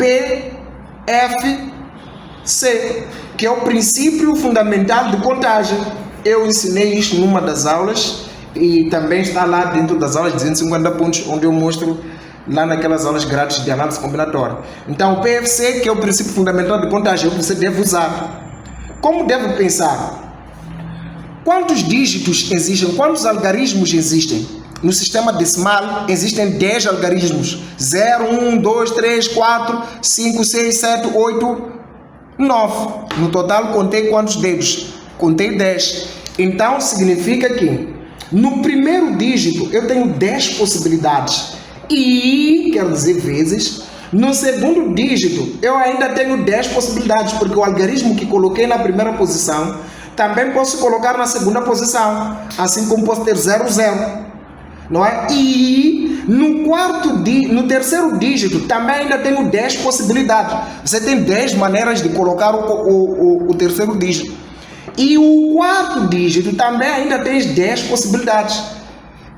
PFC, que é o princípio fundamental de contagem. Eu ensinei isso numa das aulas e também está lá dentro das aulas de 250 pontos, onde eu mostro lá naquelas aulas grátis de análise combinatória. Então, o PFC, que é o princípio fundamental de contagem, você deve usar. Como deve pensar? Quantos dígitos existem? Quantos algarismos existem? No sistema decimal existem 10 algarismos. 0, 1, 2, 3, 4, 5, 6, 7, 8, 9. No total, contei quantos dedos? Contei 10. Então, significa que no primeiro dígito eu tenho 10 possibilidades. E, quer dizer, vezes. No segundo dígito, eu ainda tenho 10 possibilidades, porque o algarismo que coloquei na primeira posição, também posso colocar na segunda posição, assim como posso ter 0, 0. não é? E no terceiro dígito também ainda tenho 10 possibilidades. Você tem 10 maneiras de colocar o terceiro dígito. E o quarto dígito também ainda tem 10 possibilidades.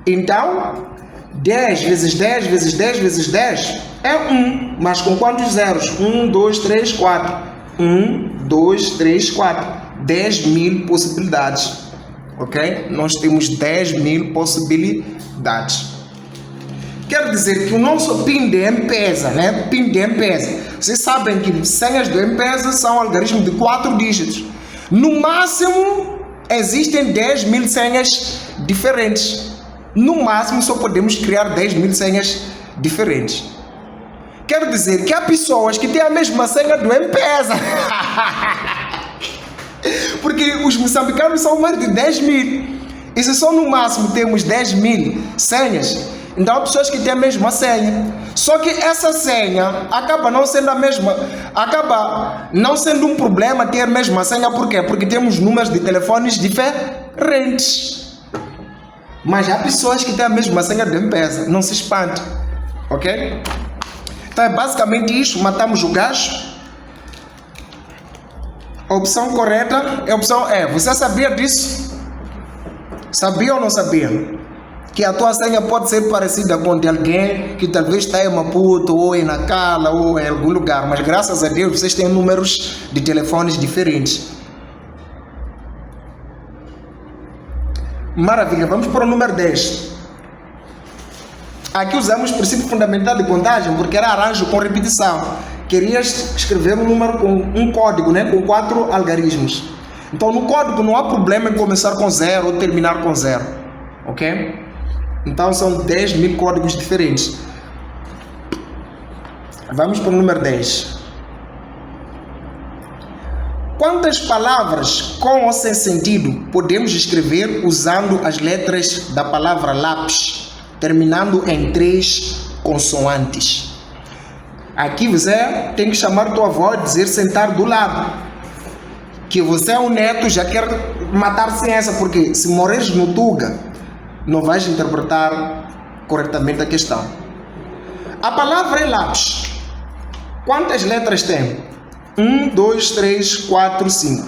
Então, 10 vezes 10 vezes 10 vezes 10 é 1, mas com quantos zeros? 1, 2, 3, 4. 1, 2, 3, 4. 10.000 possibilidades. Ok? Nós temos 10.000 possibilidades. Quer dizer que o nosso PIN de M-Pesa, né? PIN de M-Pesa. Vocês sabem que senhas do M-Pesa são algarismos de 4 dígitos. No máximo, existem 10.000 senhas diferentes. No máximo, só podemos criar 10.000 senhas diferentes. Quer dizer que há pessoas que têm a mesma senha do M-Pesa. Porque os moçambicanos são mais de 10.000. E se só no máximo temos 10.000 senhas, então há pessoas que têm a mesma senha. Só que essa senha acaba não sendo a mesma, acaba não sendo um problema ter a mesma senha. Por quê? Porque temos números de telefones diferentes. Mas há pessoas que têm a mesma senha do M-Pesa. Não se espante. Ok? Então é basicamente isso. Matamos o gajo. A opção correta é a opção E. Você sabia disso? Sabia ou não sabia? Que a tua senha pode ser parecida com de alguém que talvez está em Maputo, ou em Nacala, ou em algum lugar. Mas graças a Deus vocês têm números de telefones diferentes. Maravilha, vamos para o número 10. Aqui usamos o princípio fundamental de contagem porque era arranjo com repetição. Querias escrever um número com um código, né? Com 4 algarismos. Então no código não há problema em começar com 0 ou terminar com 0. Ok? Então são 10.000 códigos diferentes. Vamos para o número 10. Quantas palavras com ou sem sentido podemos escrever usando as letras da palavra lápis, terminando em 3 consoantes? Aqui você tem que chamar tua avó e dizer sentar do lado. Que você é um neto, já quer matar ciência, porque se morreres no Tuga, não vais interpretar corretamente a questão. A palavra é lápis. Quantas letras tem? 1, 2, 3, 4, 5.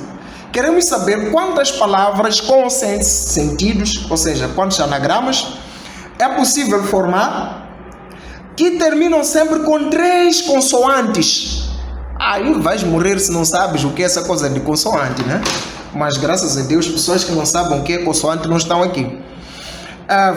Queremos saber quantas palavras com sentidos, ou seja, quantos anagramas é possível formar que terminam sempre com 3 consoantes. Aí vais morrer se não sabes o que é essa coisa de consoante, né? Mas graças a Deus, pessoas que não sabem o que é consoante não estão aqui.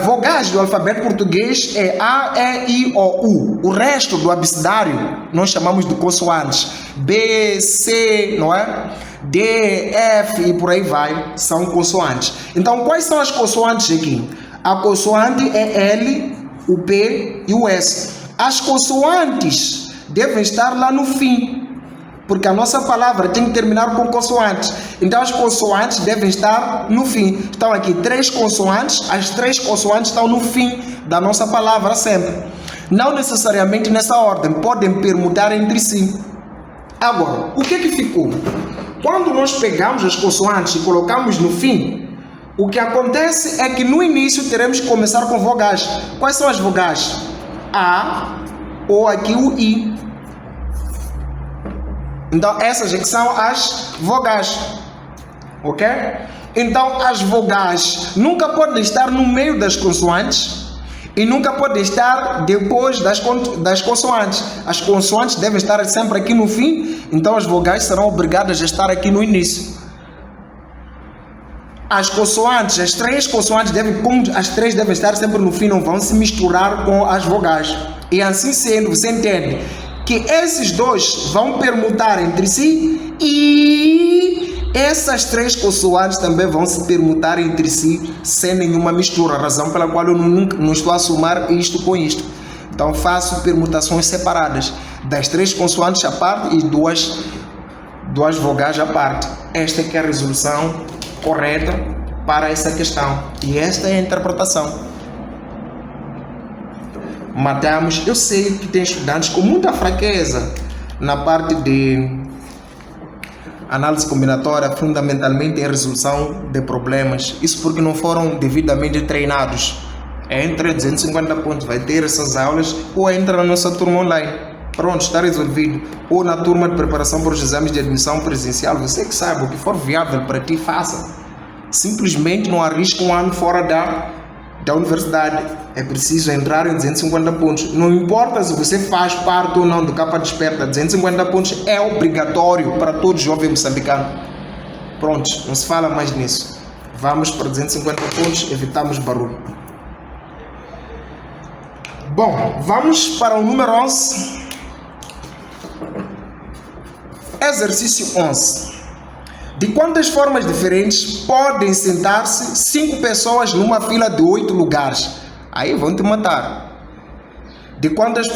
Vogais do alfabeto português é A, E, I, O, U. O resto do abecedário nós chamamos de consoantes. B, C, não é? D, F e por aí vai, são consoantes. Então, quais são as consoantes aqui? A consoante é L, o P e o S. As consoantes devem estar lá no fim, porque a nossa palavra tem que terminar com consoantes. Então as consoantes devem estar no fim. Estão aqui 3 consoantes, as 3 consoantes estão no fim da nossa palavra sempre. Não necessariamente nessa ordem, podem permutar entre si. Agora, o que ficou? Quando nós pegamos as consoantes e colocamos no fim, o que acontece é que no início teremos que começar com vogais. Quais são as vogais? A, ou aqui o I. Então essas aqui são as vogais. Ok? Então as vogais nunca podem estar no meio das consoantes e nunca podem estar depois das consoantes. As consoantes devem estar sempre aqui no fim, então as vogais serão obrigadas a estar aqui no início. As consoantes, as 3 consoantes as 3 devem estar sempre no fim, não vão se misturar com as vogais. E assim sendo, você entende que esses 2 vão permutar entre si e essas 3 consoantes também vão se permutar entre si sem nenhuma mistura, razão pela qual eu não estou a somar isto com isto. Então faço permutações separadas das 3 consoantes à parte e duas vogais à parte. Esta é que é a resolução correta para essa questão e esta é a interpretação. Matamos. Eu sei que tem estudantes com muita fraqueza na parte de análise combinatória, fundamentalmente em resolução de problemas. Isso porque não foram devidamente treinados. Entra 250 pontos, vai ter essas aulas ou entra na nossa turma online. Pronto, está resolvido. Ou na turma de preparação para os exames de admissão presencial, você que sabe, o que for viável para ti, faça. Simplesmente não arrisque um ano fora da universidade. É preciso entrar em 250 pontos. Não importa se você faz parte ou não do Capa Desperta, 250 pontos é obrigatório para todo jovem moçambicano. Pronto, não se fala mais nisso. Vamos para 250 pontos, evitamos barulho. Bom, vamos para o número 11. Exercício 11. De quantas formas diferentes podem sentar-se 5 pessoas numa fila de 8 lugares? Aí vão te matar. De quantas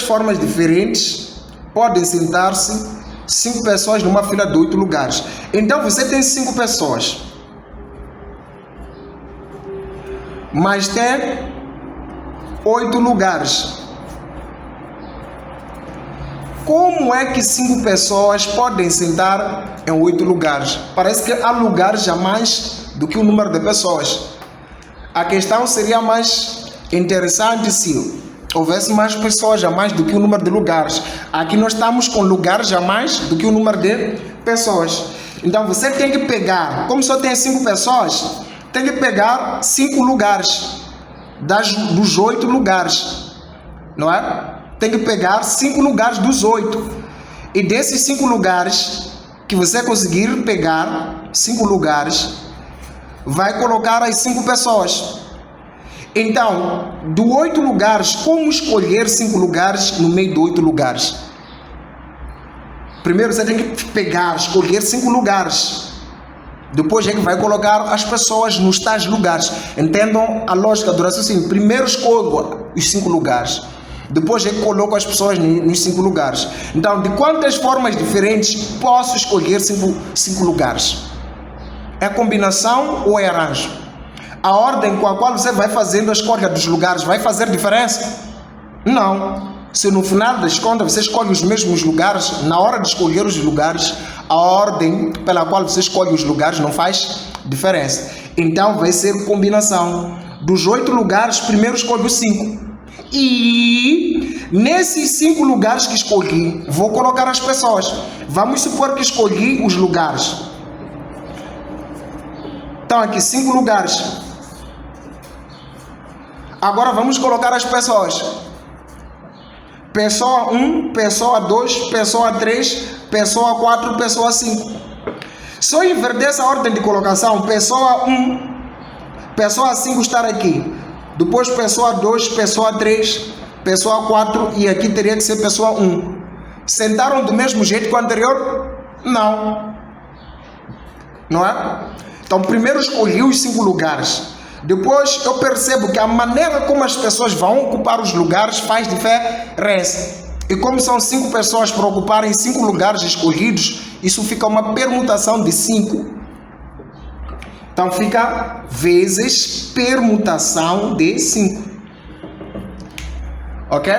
formas diferentes podem sentar-se 5 pessoas numa fila de 8 lugares? Então você tem 5 pessoas, mas tem 8 lugares. Como é que 5 pessoas podem sentar em 8 lugares? Parece que há lugares a mais do que o número de pessoas. A questão seria mais interessante se houvesse mais pessoas a mais do que o número de lugares. Aqui nós estamos com lugares a mais do que o número de pessoas. Então você tem que pegar, como só tem 5 pessoas, tem que pegar 5 lugares dos 8 lugares, não é? Tem que pegar 5 lugares dos 8. E desses 5 lugares que você conseguir pegar, 5 lugares, vai colocar as 5 pessoas. Então, do 8 lugares, como escolher 5 lugares no meio de 8 lugares? Primeiro você tem que pegar, escolher 5 lugares. Depois é que vai colocar as pessoas nos tais lugares. Entendam a lógica do raciocínio. Primeiro escolho os 5 lugares. Depois é que coloco as pessoas nos 5 lugares. Então, de quantas formas diferentes posso escolher 5 lugares? É combinação ou é arranjo? A ordem com a qual você vai fazendo a escolha dos lugares vai fazer diferença? Não. Se no final das contas você escolhe os mesmos lugares, na hora de escolher os lugares, a ordem pela qual você escolhe os lugares não faz diferença. Então vai ser combinação. Dos 8 lugares, primeiro escolho os 5. E nesses 5 lugares que escolhi, vou colocar as pessoas. Vamos supor que escolhi os lugares. Então aqui 5 lugares. Agora vamos colocar as pessoas. Pessoa 1, pessoa 2, pessoa 3, pessoa 4, pessoa 5. Se eu inverter essa ordem de colocação, pessoa 1, pessoa 5 estar aqui. Depois pessoa 2, pessoa 3, pessoa 4 e aqui teria que ser pessoa 1. Sentaram do mesmo jeito que o anterior? Não. Não é? Então primeiro escolhi os 5 lugares. Depois eu percebo que a maneira como as pessoas vão ocupar os lugares faz diferença. E como são 5 pessoas para ocuparem 5 lugares escolhidos, isso fica uma permutação de 5. Então fica vezes permutação de 5. Ok?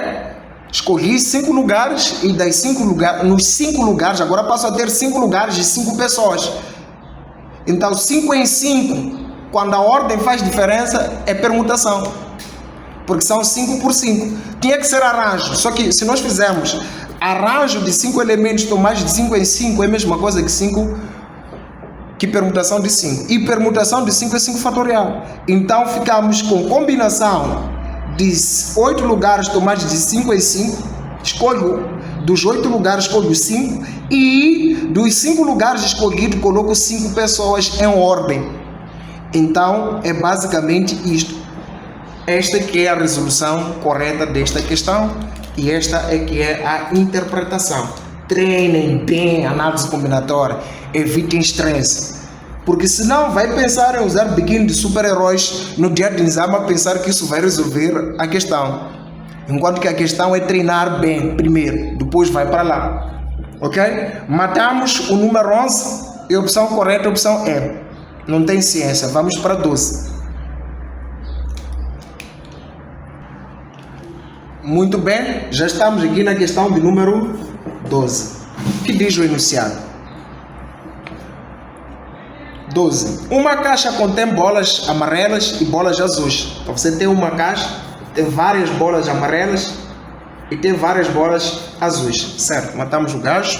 Escolhi 5 lugares e das 5 lugares, nos 5 lugares, agora passo a ter 5 lugares de 5 pessoas. Então 5 em 5, quando a ordem faz diferença, é permutação. Porque são 5 por 5. Tinha que ser arranjo. Só que se nós fizermos arranjo de 5 elementos tomados de 5 em 5, é a mesma coisa que permutação de 5. E permutação de 5 é 5 fatorial. Então ficamos com combinação de 8 lugares tomados de 5 em 5. Escolho dos 8 lugares, escolho 5. E dos 5 lugares escolhidos, coloco 5 pessoas em ordem. Então, é basicamente isto. Esta que é a resolução correta desta questão e esta é que é a interpretação. Treinem bem a análise combinatória, evitem estresse. Porque senão vai pensar em usar biquíni de super-heróis no dia de exame a pensar que isso vai resolver a questão. Enquanto que a questão é treinar bem primeiro, depois vai para lá. Ok? Matamos o número 11 e a opção correta é a opção E. Não tem ciência, vamos para 12. Muito bem, já estamos aqui na questão de número 12. O que diz o enunciado? 12. Uma caixa contém bolas amarelas e bolas azuis. Então você tem uma caixa, tem várias bolas amarelas e tem várias bolas azuis, certo? Matamos o gajo.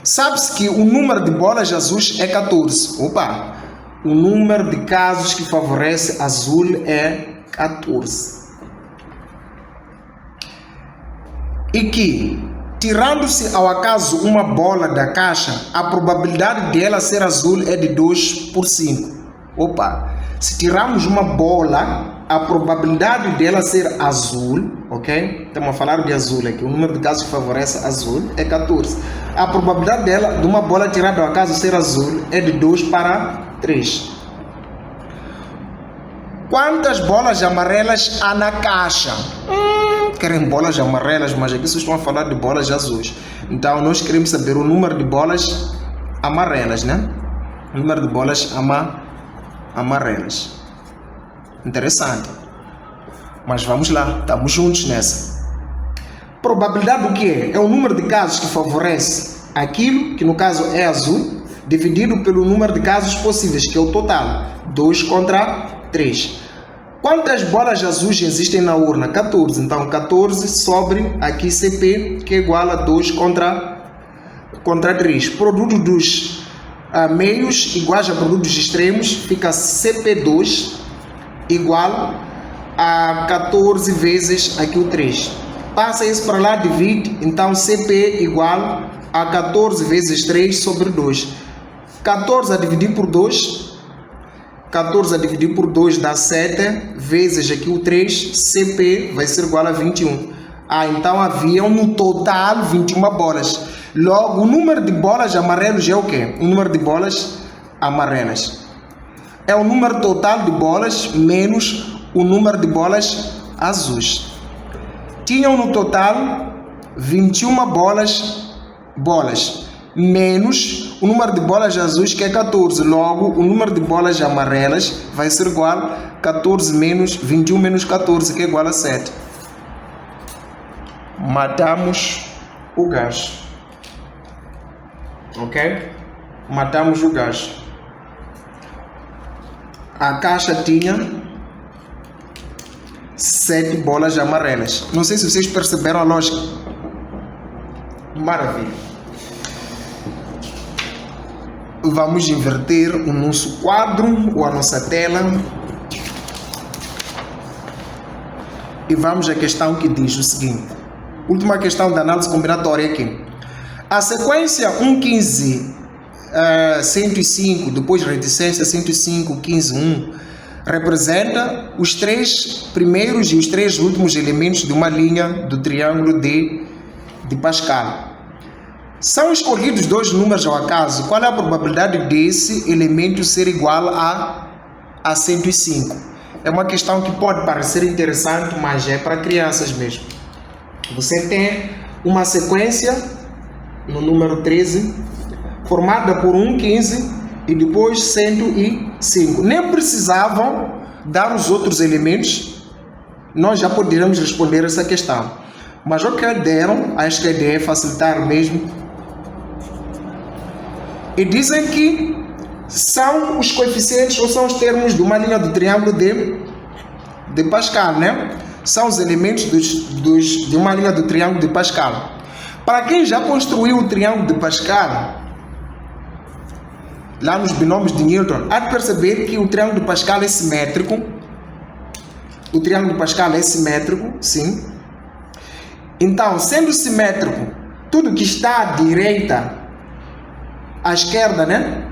Sabe-se que o número de bolas azuis é 14. Opa! O número de casos que favorece azul é 14. E que, tirando-se ao acaso uma bola da caixa, a probabilidade dela ser azul é de 2 por 5. Opa! Se tirarmos uma bola, a probabilidade dela ser azul, ok? Estamos a falar de azul aqui, o número de casos que favorece azul é 14. A probabilidade dela, de uma bola tirada ao acaso ser azul, é de 2 para 3. Quantas bolas amarelas há na caixa? Querem bolas amarelas, mas aqui vocês estão a falar de bolas azuis. Então nós queremos saber o número de bolas amarelas, né? O número de bolas amarelas. Interessante. Mas vamos lá, estamos juntos nessa. Probabilidade do que é? É o número de casos que favorece aquilo, que no caso é azul, dividido pelo número de casos possíveis, que é o total. 2 contra 3. Quantas bolas azuis existem na urna? 14. Então 14 sobre aqui CP, que é igual a 2 contra 3. Produto dos meios iguais a produtos extremos, fica CP2 igual a 14 vezes aqui o 3. Passa isso para lá, divide, então CP igual a 14 vezes 3 sobre 2. 14 a dividir por 2, 14 a dividir por 2 dá 7, vezes aqui o 3, CP vai ser igual a 21. Então haviam no total 21 bolas. Logo, o número de bolas amarelas é o quê? O número de bolas amarelas é o número total de bolas menos o número de bolas azuis. Tinham no total 21 bolas menos o número de bolas azuis, que é 14. Logo, o número de bolas amarelas vai ser igual a 14 menos 21 menos 14, que é igual a 7. Matamos o gajo. Ok? Matamos o gajo. A caixa tinha 7 bolas amarelas. Não sei se vocês perceberam a lógica. Maravilha. Vamos inverter o nosso quadro ou a nossa tela. E vamos à questão que diz o seguinte. Última questão da análise combinatória aqui. A sequência 1, 15, 105, depois reticência 105, 15, 1, representa os 3 primeiros e os 3 últimos elementos de uma linha do triângulo de Pascal. São escolhidos 2 números ao acaso. Qual é a probabilidade desse elemento ser igual a 105? É uma questão que pode parecer interessante, mas é para crianças mesmo. Você tem uma sequência no número 13, formada por 1, 15 e depois 105. Nem precisavam dar os outros elementos, nós já poderíamos responder essa questão. Mas o que deram, acho que a ideia é facilitar mesmo. E dizem que são os coeficientes ou são os termos de uma linha do triângulo de Pascal, né? São os elementos de uma linha do triângulo de Pascal. Para quem já construiu o triângulo de Pascal, lá nos binômios de Newton, há de perceber que o triângulo de Pascal é simétrico. O triângulo de Pascal é simétrico, sim. Então, sendo simétrico, tudo que está à direita, à esquerda, né,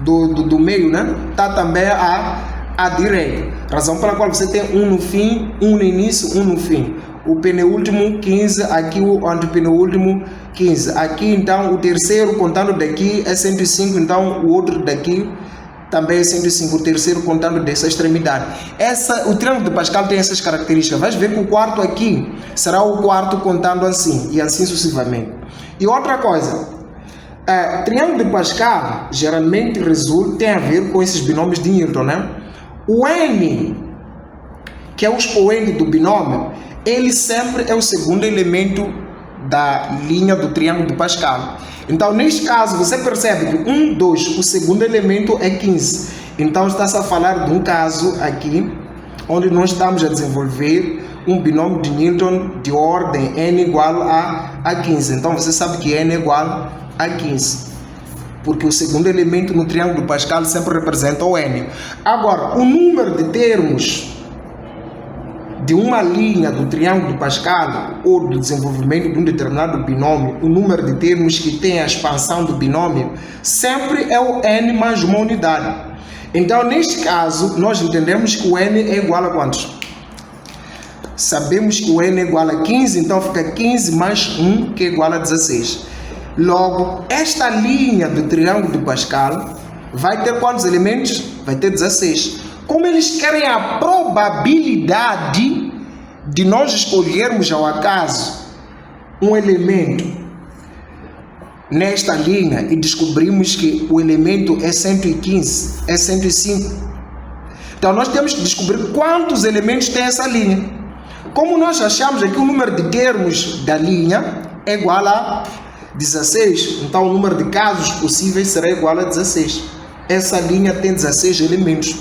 do meio, né, está também à direita. Razão pela qual você tem um no fim, um no início, um no fim. O penúltimo 15, aqui o antepenúltimo 15. Aqui então o terceiro contando daqui é 105, então o outro daqui também é 105, o terceiro contando dessa extremidade. O triângulo de Pascal tem essas características. Vais ver que o quarto aqui será o quarto contando assim, e assim sucessivamente. E outra coisa, o triângulo de Pascal geralmente tem a ver com esses binômios de Newton, né? O N, que é o expoente do binômio, ele sempre é o segundo elemento da linha do triângulo de Pascal. Então, neste caso, você percebe que 1, 2, o segundo elemento é 15. Então, está-se a falar de um caso aqui, onde nós estamos a desenvolver um binômio de Newton de ordem n igual a 15. Então, você sabe que n é igual a 15. Porque o segundo elemento no triângulo de Pascal sempre representa o n. Agora, o número de termos de uma linha do triângulo de Pascal ou do desenvolvimento de um determinado binômio, o número de termos que tem a expansão do binômio sempre é o n mais uma unidade. Então, neste caso, nós entendemos que o n é igual a quantos? Sabemos que o n é igual a 15, então fica 15 mais 1, que é igual a 16. Logo, esta linha do triângulo de Pascal vai ter quantos elementos? Vai ter 16. Como eles querem a probabilidade de nós escolhermos ao acaso um elemento nesta linha e descobrimos que o elemento é 115, é 105. Então nós temos que descobrir quantos elementos tem essa linha. Como nós achamos aqui o número de termos da linha é igual a 16, então o número de casos possíveis será igual a 16. Essa linha tem 16 elementos.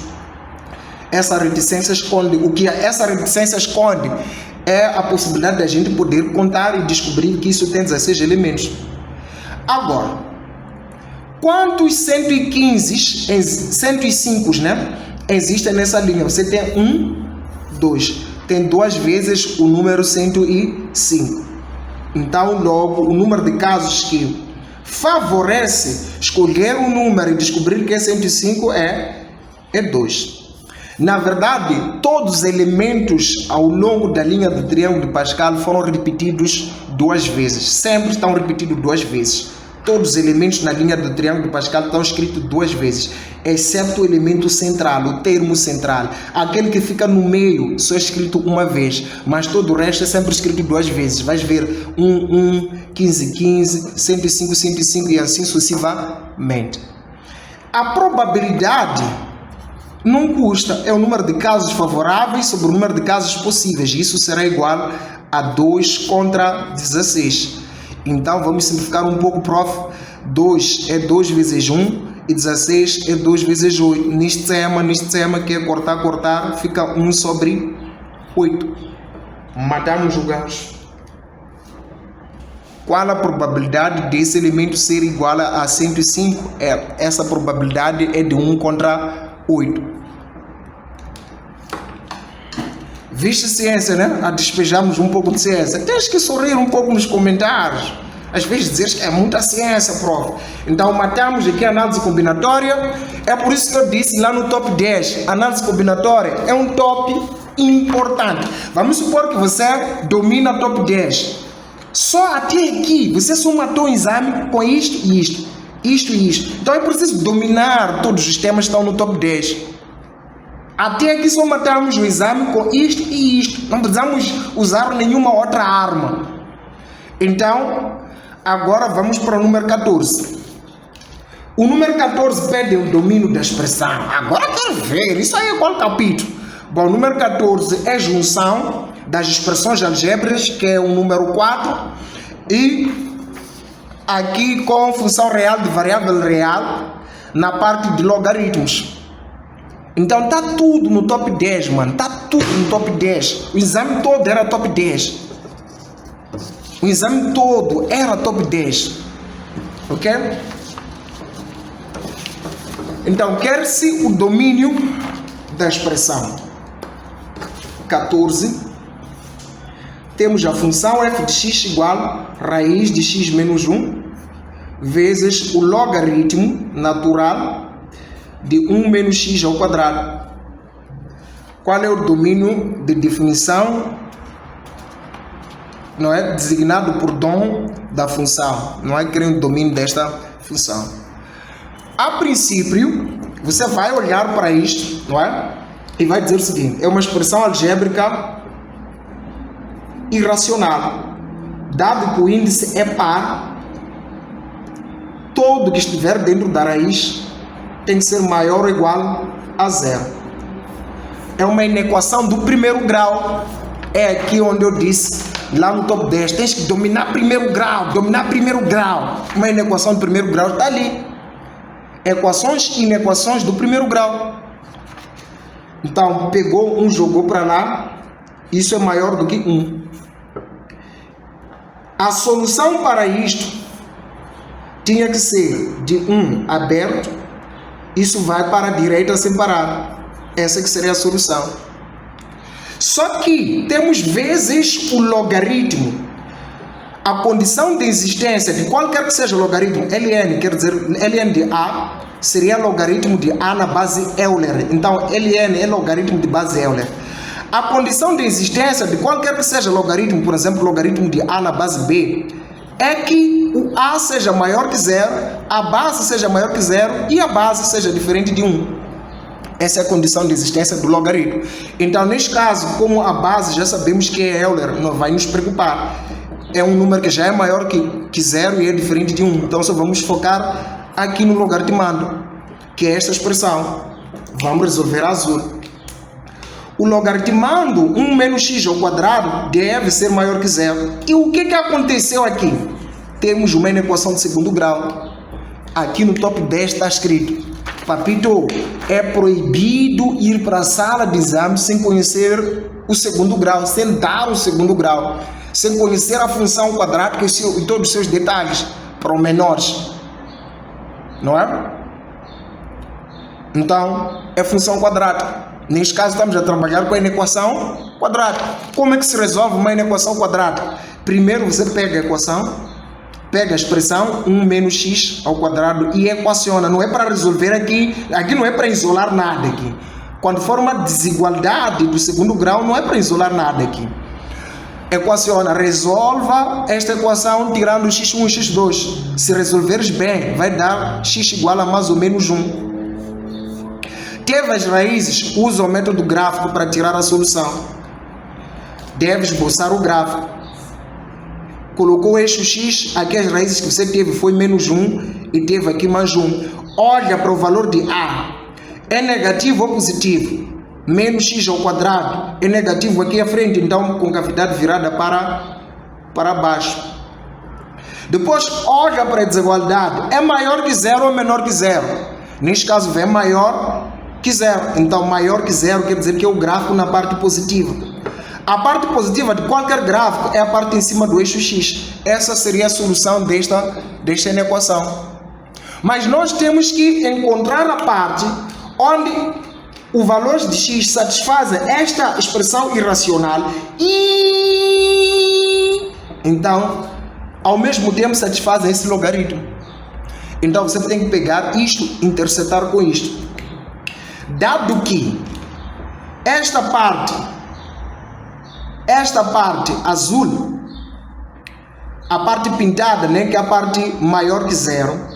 Essa reticência esconde, o que essa reticência esconde é a possibilidade da gente poder contar e descobrir que isso tem 16 elementos. Agora, quantos 115, 105, né, existem nessa linha? Você tem 1, 2, tem duas vezes o número 105. Então, logo, o número de casos que favorece escolher um número e descobrir que é 105 é 2. Na verdade, todos os elementos ao longo da linha do triângulo de Pascal foram repetidos duas vezes. Sempre estão repetidos duas vezes. Todos os elementos na linha do triângulo de Pascal estão escritos duas vezes, exceto o elemento central, o termo central. Aquele que fica no meio só é escrito uma vez, mas todo o resto é sempre escrito duas vezes. Vais ver 1, 15, 15, 105, 105 e assim sucessivamente. A probabilidade não custa, é o número de casos favoráveis sobre o número de casos possíveis. Isso será igual a 2 contra 16. Então vamos simplificar um pouco, prof. 2 é 2 vezes 1 e 16 é 2 vezes 8. Neste tema que é cortar, fica 1 sobre 8. Matamos o gajo. Qual a probabilidade desse elemento ser igual a 105? Essa probabilidade é de 1 contra 8. Viste ciência, né? A despejamos um pouco de ciência. Tens que sorrir um pouco nos comentários. Às vezes dizes que é muita ciência, prof. Então matamos aqui a análise combinatória. É por isso que eu disse lá no top 10, análise combinatória é um top importante. Vamos supor que você domina top 10. Só até aqui, você só matou o exame com isto e isto. Isto e isto. Então é preciso dominar todos os temas que estão no top 10. Até aqui só matamos o exame com isto e isto. Não precisamos usar nenhuma outra arma. Então, agora vamos para o número 14. O número 14 pede o domínio da expressão. Agora quero ver, isso aí é qual capítulo? Bom, o número 14 é junção das expressões algébricas, que é o número 4, e aqui com função real de variável real na parte de logaritmos. Então tá tudo no top 10, mano. Tá tudo no top 10. O exame todo era top 10. O exame todo era top 10. Ok? Então quer-se o domínio da expressão. 14. Temos a função f de x igual a raiz de x menos 1 vezes o logaritmo natural de 1 menos x ao quadrado. Qual é o domínio de definição? Não é designado por dom da função. Não é querendo o domínio desta função. A princípio, você vai olhar para isto, não é? E vai dizer o seguinte: é uma expressão algébrica irracional. Dado que o índice é par, todo que estiver dentro da raiz tem que ser maior ou igual a zero. É uma inequação do primeiro grau. É aqui onde eu disse, lá no top 10, tens que dominar primeiro grau, Uma inequação de primeiro grau está ali. Equações e inequações do primeiro grau. Então, pegou um, jogou para lá, isso é maior do que 1. A solução para isto tinha que ser de 1 aberto, isso vai para a direita separado. Essa que seria a solução. Só que temos vezes o logaritmo. A condição de existência de qualquer que seja o logaritmo, ln, quer dizer, ln de a, seria logaritmo de a na base Euler. Então, ln é logaritmo de base Euler. A condição de existência de qualquer que seja logaritmo, por exemplo, logaritmo de a na base b, é que o a seja maior que 0, a base seja maior que 0 e a base seja diferente de 1. Essa é a condição de existência do logaritmo. Então, neste caso, como a base já sabemos que é Euler, não vai nos preocupar. É um número que já é maior que 0 e é diferente de 1. Então, só vamos focar aqui no logaritmando, que é esta expressão. Vamos resolver a azul. O logaritmando 1 menos x ao quadrado deve ser maior que 0. E o que aconteceu aqui? Temos uma inequação de segundo grau. Aqui no top 10 está escrito: papito, é proibido ir para a sala de exame sem conhecer o segundo grau, sem dar o segundo grau, sem conhecer a função quadrática e todos os seus detalhes pormenores. Não é? Então, é função quadrática. Neste caso, estamos a trabalhar com a inequação quadrática. Como é que se resolve uma inequação quadrática? Primeiro, você pega a equação, pega a expressão 1 menos x ao quadrado e equaciona. Não é para resolver aqui não é para isolar nada aqui. Quando for uma desigualdade do segundo grau, não é para isolar nada aqui. Equaciona, resolva esta equação tirando x1 e x2. Se resolveres bem, vai dar x igual a mais ou menos 1. Teve as raízes, usa o método gráfico para tirar a solução. Deve esboçar o gráfico. Colocou o eixo x, aqui as raízes que você teve foi menos 1 e teve aqui mais 1. Olha para o valor de a. É negativo ou positivo? Menos x ao quadrado é negativo aqui à frente, então com cavidade virada para baixo. Depois olha para a desigualdade. É maior que 0 ou menor que 0? Neste caso é maior que 0. Então maior que 0 quer dizer que é o gráfico na parte positiva. A parte positiva de qualquer gráfico é a parte em cima do eixo x. Essa seria a solução desta inequação. Mas nós temos que encontrar a parte onde o valor de x satisfaz esta expressão irracional e, então, ao mesmo tempo satisfaz esse logaritmo. Então você tem que pegar isto, intersetar com isto. Dado que esta parte azul, a parte pintada, né, que é a parte maior que 0,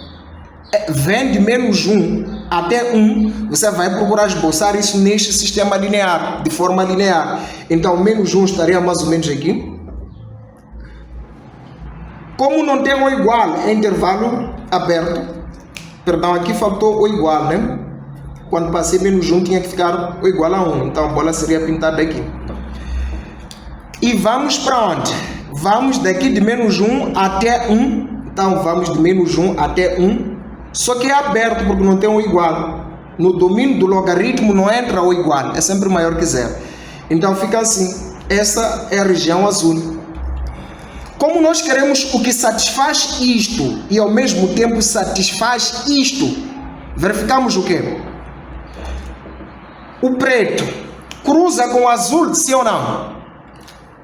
vem de menos 1 até 1, você vai procurar esboçar isso neste sistema linear, de forma linear. Então, menos 1 estaria mais ou menos aqui. Como não tem o igual, é intervalo aberto. Perdão, aqui faltou o igual, né? Quando passei menos 1, tinha que ficar o igual a 1. Então, a bola seria pintada aqui. E vamos para onde? Vamos daqui de menos 1 até 1. Então, vamos de menos 1 até 1. Só que é aberto porque não tem um igual. No domínio do logaritmo não entra o igual. É sempre maior que 0. Então, fica assim. Essa é a região azul. Como nós queremos o que satisfaz isto e ao mesmo tempo satisfaz isto, verificamos o quê? O preto cruza com o azul, sim ou não?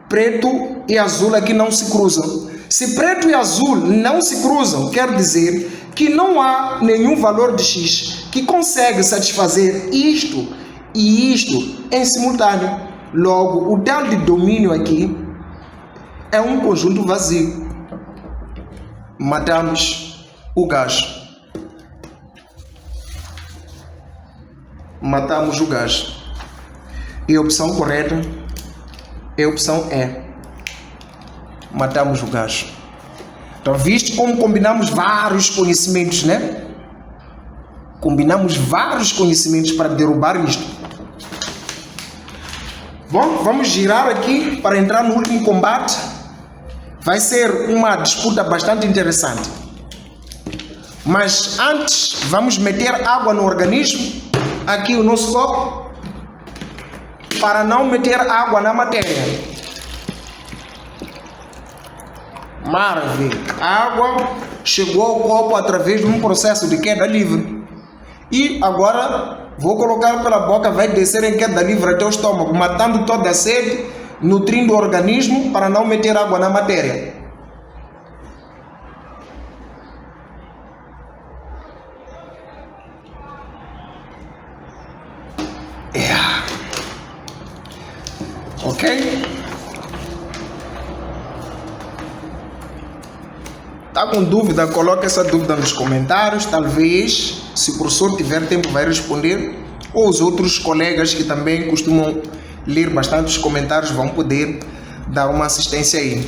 Preto e azul aqui não se cruzam. Se preto e azul não se cruzam, quer dizer que não há nenhum valor de x que consegue satisfazer isto e isto em simultâneo. Logo, o tal de domínio aqui é um conjunto vazio. Matamos o gajo. Matamos o gajo. E a opção correta é a opção E. Matamos o gajo. Então, viste como combinamos vários conhecimentos, né? Combinamos vários conhecimentos para derrubar isto. Bom, vamos girar aqui para entrar no último combate. Vai ser uma disputa bastante interessante. Mas antes, vamos meter água no organismo, aqui o nosso copo, para não meter água na matéria. Maravilha! A água chegou ao copo através de um processo de queda livre. E agora vou colocar pela boca, vai descer em queda livre até o estômago, matando toda a sede, nutrindo o organismo para não meter água na matéria. Ok? Tá com dúvida? Coloque essa dúvida nos comentários. Talvez, se o professor tiver tempo, vai responder. Ou os outros colegas que também costumam ler bastante os comentários vão poder dar uma assistência aí.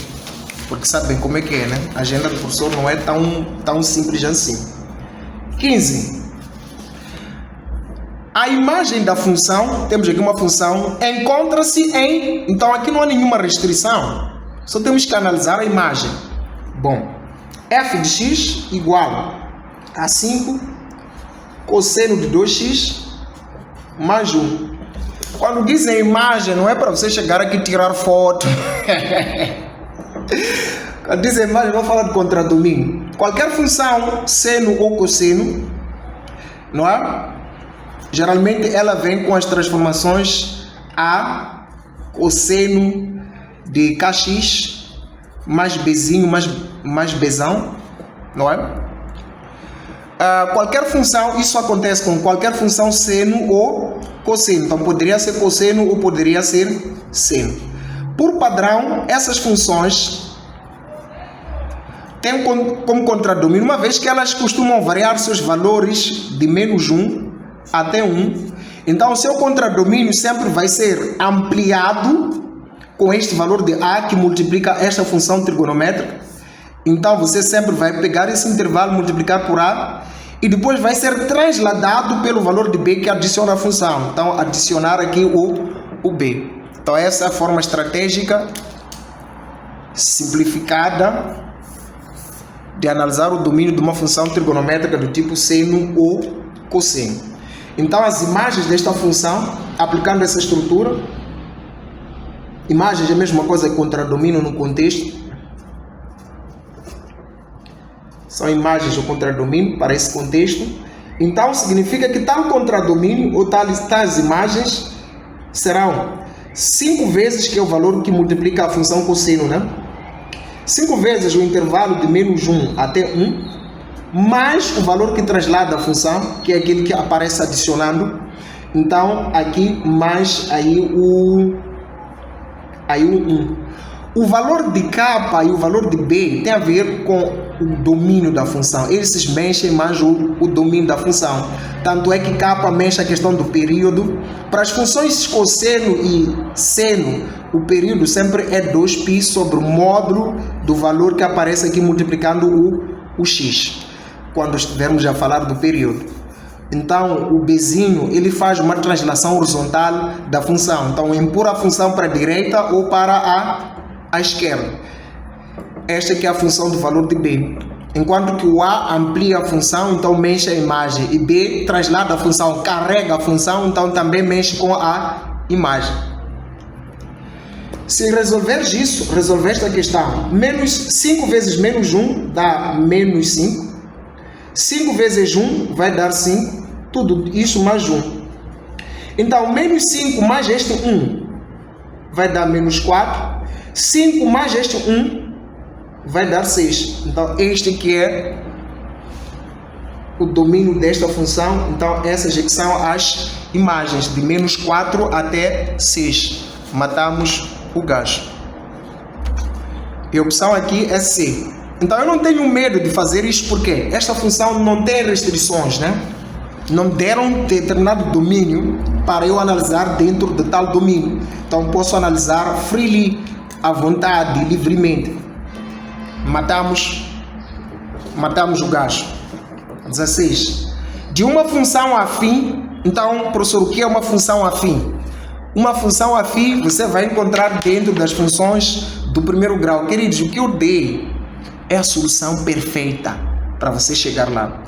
Porque sabem como é que é, né? A agenda do professor não é tão simples assim. 15. A imagem da função, temos aqui uma função, encontra-se em... Então aqui não há nenhuma restrição. Só temos que analisar a imagem. Bom, f de x igual a 5 cosseno de 2x mais 1. Quando dizem imagem, não é para você chegar aqui e tirar foto. Quando dizem imagem, vou falar de contradomínio. Qualquer função, seno ou cosseno, não é? Geralmente ela vem com as transformações a cosseno de kx mais bzinho mais bzão, não é? Qualquer função, isso acontece com qualquer função seno ou cosseno. Então poderia ser cosseno ou poderia ser seno. Por padrão, essas funções têm como contradomínio, uma vez que elas costumam variar seus valores de menos 1 até 1. Então o seu contradomínio sempre vai ser ampliado com este valor de a que multiplica esta função trigonométrica. Então você sempre vai pegar esse intervalo, multiplicar por a, e depois vai ser transladado pelo valor de b que adiciona a função. Então adicionar aqui o b. Então essa é a forma estratégica simplificada de analisar o domínio de uma função trigonométrica do tipo seno ou cosseno. Então as imagens desta função, aplicando essa estrutura, imagens é a mesma coisa que contradomínio no contexto. São imagens do contradomínio para esse contexto. Então significa que tal contradomínio ou tais imagens serão 5 vezes, que é o valor que multiplica a função cosseno, né? 5 vezes o intervalo de menos 1 até 1, mais o valor que translada a função, que é aquele que aparece adicionando. Então aqui mais aí o 1. O valor de k e o valor de b tem a ver com o domínio da função. Eles mexem mais o domínio da função. Tanto é que k mexe a questão do período. Para as funções cosseno e seno, o período sempre é 2π sobre o módulo do valor que aparece aqui multiplicando o x, quando estivermos a falar do período. Então o bzinho ele faz uma translação horizontal da função. Então empurra a função para a direita ou para a esquerda. Esta aqui é a função do valor de b. Enquanto que o a amplia a função, então mexe a imagem, e b translada a função, carrega a função, então também mexe com a imagem. Se resolveres isso, resolver esta questão, 5 vezes menos 1 dá menos 5. 5 vezes 1 vai dar 5, tudo isso mais 1. Então menos 5 mais este 1 vai dar menos 4. 5 mais este 1 vai dar 6. Então este que é o domínio desta função. Então essas aqui são as imagens de menos 4 até 6. Matamos o gajo. E a opção aqui é C. Então eu não tenho medo de fazer isso porque esta função não tem restrições, né? Não deram determinado domínio para eu analisar dentro de tal domínio. Então posso analisar freely, à vontade, livremente. Matamos o gajo. 16. De uma função afim. Então, professor, o que é uma função afim? Uma função afim você vai encontrar dentro das funções do primeiro grau. Queridos, o que eu dei é a solução perfeita para você chegar lá.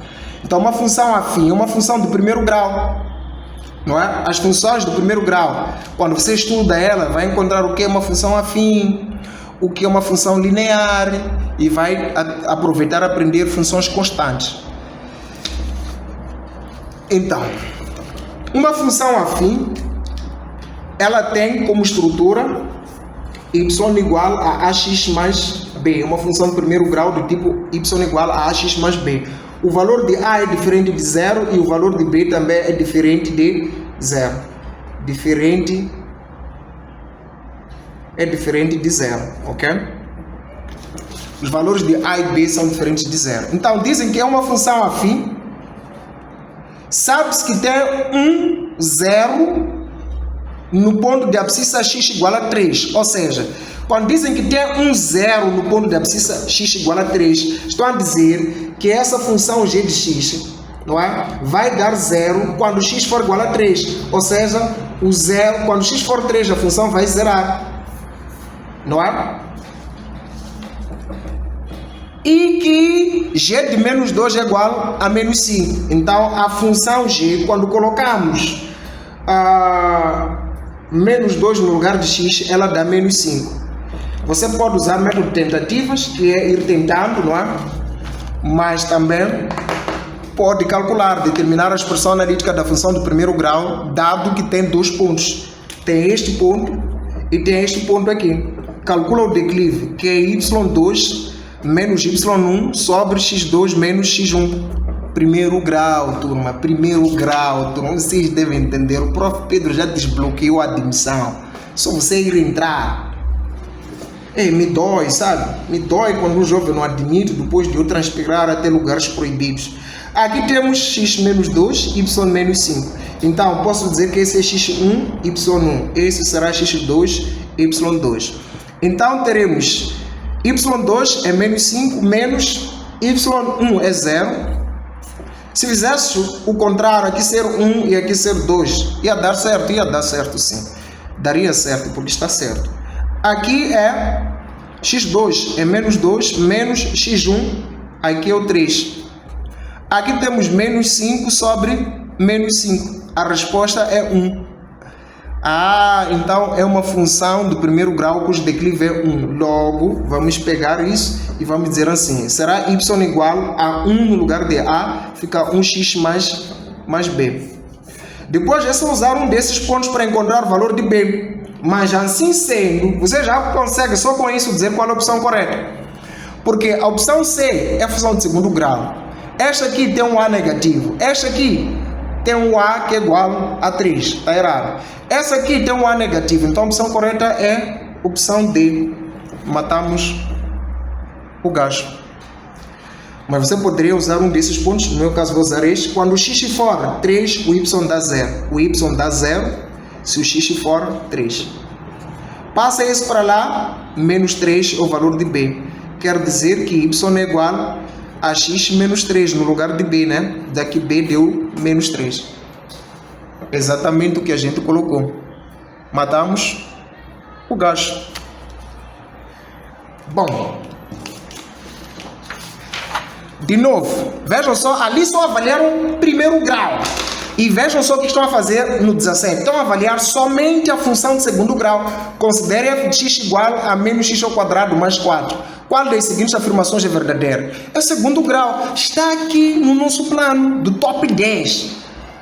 Então, uma função afim é uma função do primeiro grau, não é? As funções do primeiro grau, quando você estuda ela, vai encontrar o que é uma função afim, o que é uma função linear, e vai aproveitar aprender funções constantes. Então, uma função afim, ela tem como estrutura y igual a ax mais b, uma função de primeiro grau do tipo y igual a ax mais b. O valor de a é diferente de zero e o valor de b também é diferente de zero. É diferente de zero, ok? Os valores de a e b são diferentes de zero. Então, dizem que é uma função afim. Sabe-se que tem um zero no ponto de abscissa x igual a 3. Ou seja, quando dizem que tem um zero no ponto de abscissa x igual a 3, estão a dizer que essa função g de x, não é? Vai dar zero quando x for igual a 3. Ou seja, o zero, quando x for 3, a função vai zerar. Não é? E que g de menos 2 é igual a menos 5. Então, a função g, quando colocamos menos 2 no lugar de x, ela dá menos 5. Você pode usar método de tentativas, que é ir tentando, não é? Mas também pode calcular, determinar a expressão analítica da função do primeiro grau, dado que tem dois pontos. Tem este ponto e tem este ponto aqui. Calcula o declive, que é y2 menos y1 sobre x2 menos x1. Primeiro grau, turma. Primeiro grau, turma. Vocês devem entender. O prof. Pedro já desbloqueou a admissão. Só você ir entrar. Me dói, sabe? Me dói quando um jovem não admite depois de eu transpirar até lugares proibidos. Aqui temos x menos 2, y menos 5. Então, posso dizer que esse é x1, y1. Esse será x2, y2. Então, teremos y2 é menos 5, menos y1 é 0. Se fizesse o contrário, aqui ser 1 e aqui ser 2, ia dar certo sim. Daria certo, porque está certo. Aqui é x2 é menos 2, menos x1, aqui é o 3. Aqui temos menos 5 sobre menos 5. A resposta é 1. Então é uma função do primeiro grau cujo declive é 1. Logo, vamos pegar isso e vamos dizer assim. Será y igual a 1 no lugar de a, fica 1x mais b. Depois é só usar um desses pontos para encontrar o valor de b. Mas assim sendo, você já consegue só com isso dizer qual é a opção correta. Porque a opção C é a função de segundo grau. Esta aqui tem um a negativo. Esta aqui tem um a que é igual a 3. Está errado. Essa aqui tem um a negativo. Então a opção correta é a opção D. Matamos o gajo. Mas você poderia usar um desses pontos. No meu caso vou usar este. Quando o x for 3, o y dá 0. O y dá 0 se o x for 3. Passa isso para lá. Menos 3 é o valor de b. Quer dizer que y é igual a x menos 3 no lugar de b, né? Daqui b deu menos 3. Exatamente o que a gente colocou. Matamos o gajo. Bom. De novo, vejam só, ali só avaliaram o primeiro grau. E vejam só o que estão a fazer no 17. Estão a avaliar somente a função de segundo grau. Considere f de x igual a menos x ao quadrado mais 4. Qual das seguintes afirmações é verdadeira? É o segundo grau. Está aqui no nosso plano do top 10.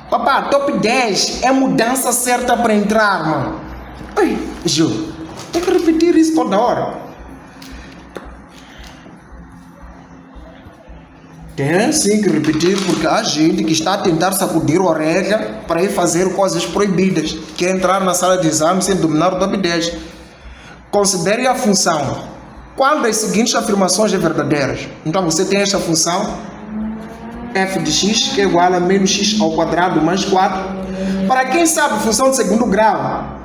Papá, top 10 é a mudança certa para entrar, mano. Ai, Ju, tem que repetir isso toda hora. Tem sim que repetir, porque há gente que está a tentar sacudir a orelha para ir fazer coisas proibidas, que é entrar na sala de exame sem dominar o top 10. Considere a função. Qual das seguintes afirmações é verdadeira? Então você tem esta função, f de x, que é igual a menos x ao quadrado mais 4. Para quem sabe função de segundo grau,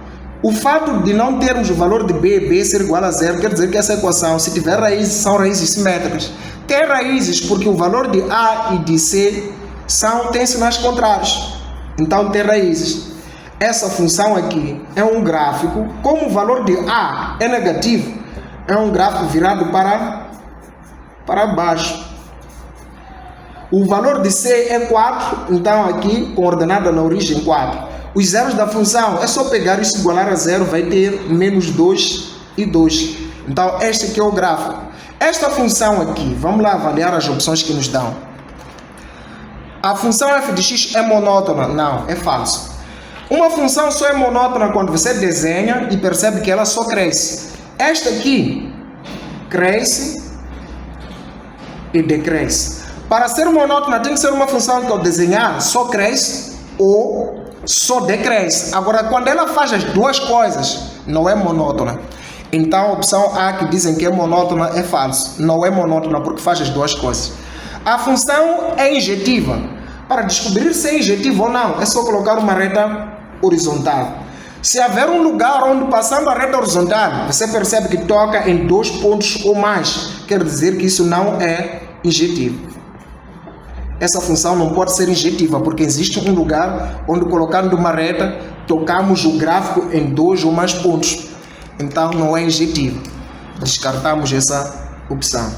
o fato de não termos o valor de b ser igual a 0, quer dizer que essa equação, se tiver raízes, são raízes simétricas. Tem raízes porque o valor de a e de c têm sinais contrários. Então tem raízes. Essa função aqui é um gráfico. Como o valor de a é negativo, É um gráfico virado para baixo. O valor de C é 4, então aqui, com ordenada na origem 4. Os zeros da função, é só pegar isso igualar a zero, vai ter menos 2 e 2. Então, este aqui é o gráfico. Esta função aqui, vamos lá avaliar as opções que nos dão. A função f de x é monótona? Não, é falso. Uma função só é monótona quando você desenha e percebe que ela só cresce. Esta aqui, cresce e decresce. Para ser monótona, tem que ser uma função que ao desenhar só cresce ou só decresce. Agora, quando ela faz as duas coisas, não é monótona. Então, a opção A que dizem que é monótona é falso. Não é monótona porque faz as duas coisas. A função é injetiva. Para descobrir se é injetiva ou não, é só colocar uma reta horizontal. Se haver um lugar onde, passando a reta horizontal, você percebe que toca em 2 pontos ou mais, quer dizer que isso não é injetivo. Essa função não pode ser injetiva, porque existe um lugar onde, colocando uma reta, tocamos o gráfico em 2 ou mais pontos. Então, não é injetiva. Descartamos essa opção.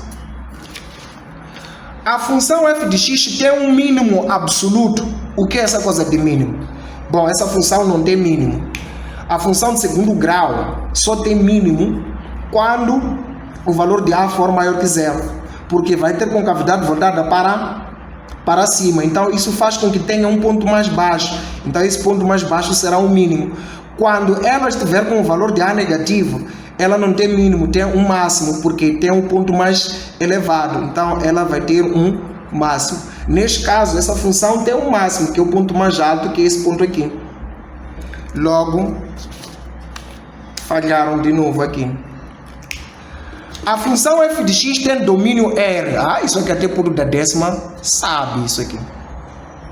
A função f de x tem um mínimo absoluto. O que é essa coisa de mínimo? Bom, essa função não tem mínimo. A função de segundo grau só tem mínimo quando o valor de a for maior que zero, porque vai ter concavidade voltada para cima. Então, isso faz com que tenha um ponto mais baixo. Então, esse ponto mais baixo será o mínimo. Quando ela estiver com o valor de a negativo, ela não tem mínimo, tem um máximo, porque tem um ponto mais elevado. Então, ela vai ter um máximo. Neste caso, essa função tem um máximo, que é o ponto mais alto, que é esse ponto aqui. Logo, falharam de novo aqui. A função f de x tem domínio R. Isso aqui até por da décima sabe isso aqui.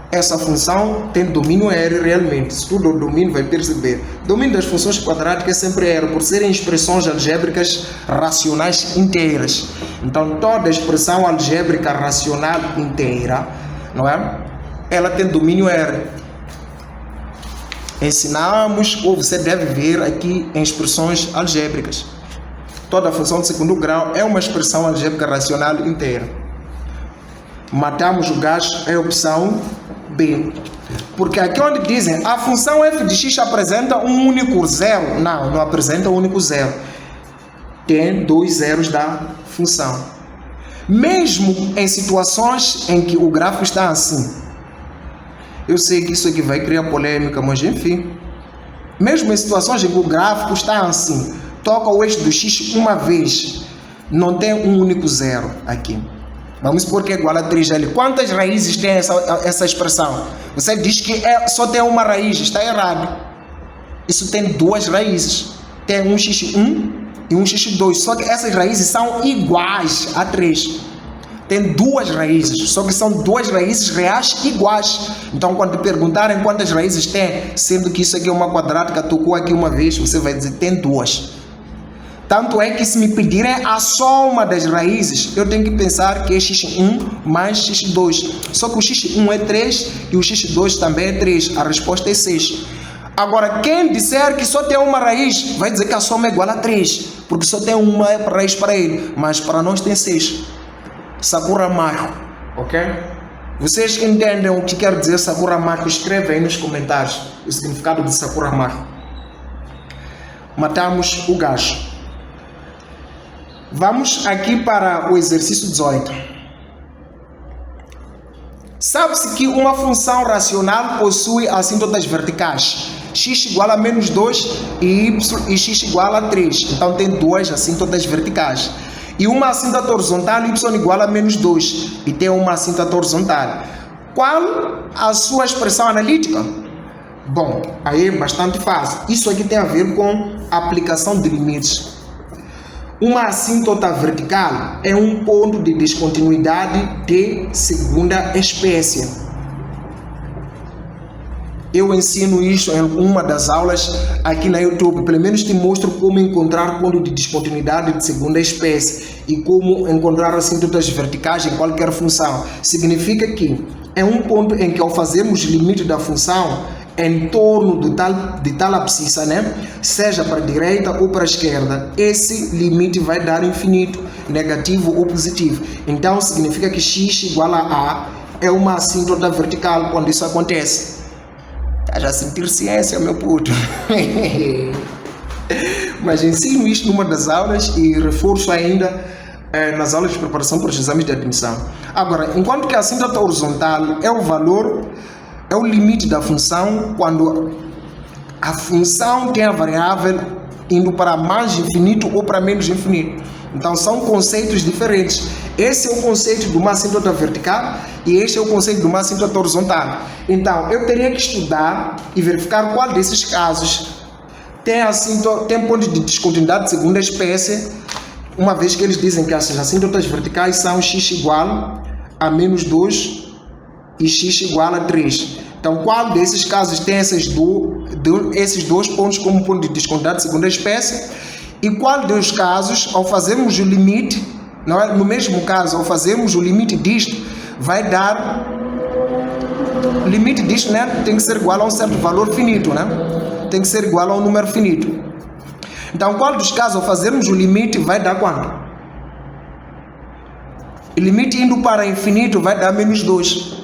Essa função tem domínio R realmente. Se tudo o domínio vai perceber. Domínio das funções quadráticas é sempre R, por serem expressões algébricas racionais inteiras. Então, toda expressão algébrica racional inteira, não é? Ela tem domínio R. Ensinamos, ou você deve ver aqui em expressões algébricas. Toda função de segundo grau é uma expressão algébrica racional inteira. Matamos o gajo, é a opção B. Porque aqui onde dizem a função f de x apresenta um único zero. Não apresenta um único zero. Tem 2 zeros da função. Mesmo em situações em que o gráfico está assim. Eu sei que isso aqui vai criar polêmica, mas enfim. Mesmo em situações em que o gráfico está assim, toca o eixo do x uma vez, não tem um único zero aqui. Vamos supor que é igual a 3L. Quantas raízes tem essa expressão? Você diz que só tem uma raiz, está errado. Isso tem 2 raízes. Tem um x1 e um x2. Só que essas raízes são iguais a 3. Tem 2 raízes, só que são 2 raízes reais iguais. Então, quando te perguntarem quantas raízes tem, sendo que isso aqui é uma quadrática, tocou aqui uma vez, você vai dizer tem 2. Tanto é que se me pedirem a soma das raízes, eu tenho que pensar que é x1 mais x2. Só que o x1 é 3 e o x2 também é 3. A resposta é 6. Agora, quem disser que só tem uma raiz, vai dizer que a soma é igual a 3. Porque só tem uma raiz para ele. Mas para nós tem 6. Sakura Marco. Ok? Vocês entendem o que quer dizer Sakura Marco? Escreve aí nos comentários o significado de Sakura Marco. Matamos o gajo. Vamos aqui para o exercício 18. Sabe-se que uma função racional possui assíntotas verticais. X igual a menos 2 e x igual a 3. Então tem 2 assíntotas verticais. E uma assíntota horizontal, y igual a menos 2. E tem uma assíntota horizontal. Qual a sua expressão analítica? Bom, aí é bastante fácil. Isso aqui tem a ver com aplicação de limites. Uma assíntota vertical é um ponto de descontinuidade de segunda espécie. Eu ensino isso em uma das aulas aqui na YouTube. Pelo menos te mostro como encontrar ponto de descontinuidade de segunda espécie e como encontrar assíntotas verticais em qualquer função. Significa que é um ponto em que, ao fazermos limite da função, em torno de tal abscissa, né? Seja para a direita ou para a esquerda, esse limite vai dar infinito, negativo ou positivo. Então significa que x igual a A é uma assíntota vertical quando isso acontece. Estás a sentir ciência, meu puto? Mas ensino isto numa das aulas e reforço ainda nas aulas de preparação para os exames de admissão. Agora, enquanto que a assíntota horizontal é o valor, é o limite da função quando a função tem a variável indo para mais infinito ou para menos infinito. Então são conceitos diferentes. Esse é o conceito de uma assíntota vertical e este é o conceito de uma assíntota horizontal. Então eu teria que estudar e verificar qual desses casos tem ponto de descontinuidade de segunda espécie, uma vez que eles dizem que as assíntotas verticais são x igual a menos 2 e x igual a 3. Então, qual desses casos tem esses dois pontos como ponto de descontinuidade de segunda espécie? E qual dos casos, ao fazermos o limite, não é? No mesmo caso, ao fazermos o limite disto, vai dar... O limite disto, né, tem que ser igual a um certo valor finito, né? Tem que ser igual a um número finito. Então, qual dos casos, ao fazermos o limite, vai dar quanto? O limite indo para infinito vai dar menos 2.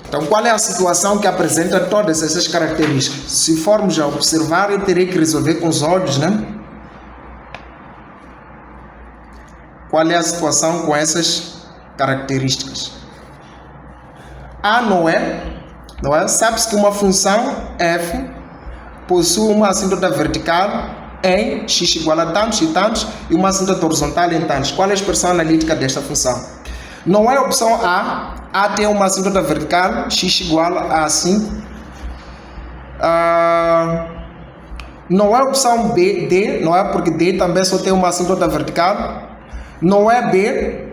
Então, qual é a situação que apresenta todas essas características? Se formos a observar, eu terei que resolver com os olhos, né? Qual é a situação com essas características? A não é? Sabe-se que uma função f possui uma assíntota vertical em x igual a tantos e tantos e uma assíntota horizontal em tantos. Qual é a expressão analítica desta função? Não é a opção A. A tem uma assíntota vertical, x igual a 5. Não é a opção B, D, não é, porque D também só tem uma assíntota vertical. Não é B,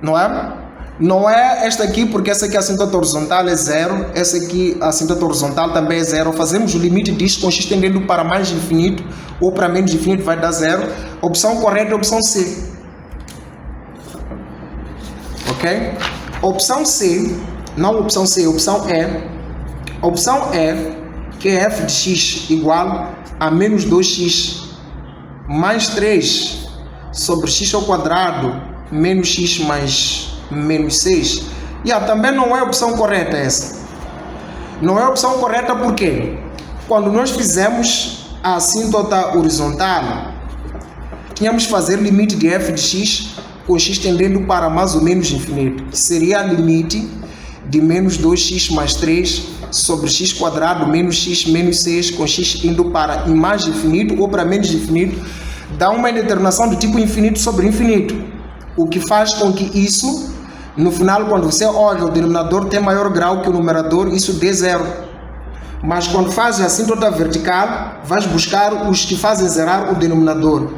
não é? Não é esta aqui, porque essa aqui a assíntota horizontal é 0. Essa aqui a assíntota horizontal também é 0. Fazemos o limite disto com x tendendo para mais infinito ou para menos infinito, vai dar 0. A opção correta é a opção C. Ok? Opção C, não opção C, opção E. A opção E, que é f de x igual a menos 2x mais 3 sobre x ao quadrado menos x mais menos 6. Também não é a opção correta essa. Não é a opção correta porque quando nós fizemos a assíntota horizontal, tínhamos que fazer limite de f de x com x tendendo para mais ou menos infinito, que seria limite de menos 2x mais 3 sobre x quadrado menos x menos 6 com x indo para mais infinito ou para menos infinito, dá uma indeterminação do tipo infinito sobre infinito, o que faz com que isso, no final, quando você olha, o denominador tem maior grau que o numerador, isso dê 0. Mas quando faz a assíntota vertical, vais buscar os que fazem zerar o denominador.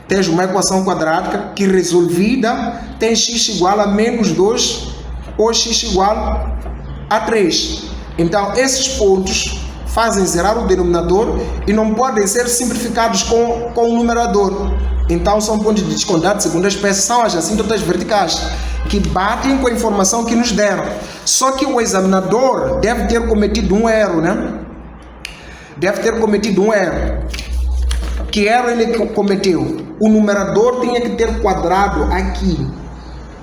Tens uma equação quadrática que, resolvida, tem x igual a menos 2 ou x igual a 3. Então, esses pontos fazem zerar o denominador e não podem ser simplificados com o numerador. Então, são pontos de descontinuidade de segunda espécie, são as assíntotas verticais, que batem com a informação que nos deram. Só que o examinador deve ter cometido um erro, né? Deve ter cometido um erro. Que erro ele cometeu? O numerador tinha que ter quadrado aqui.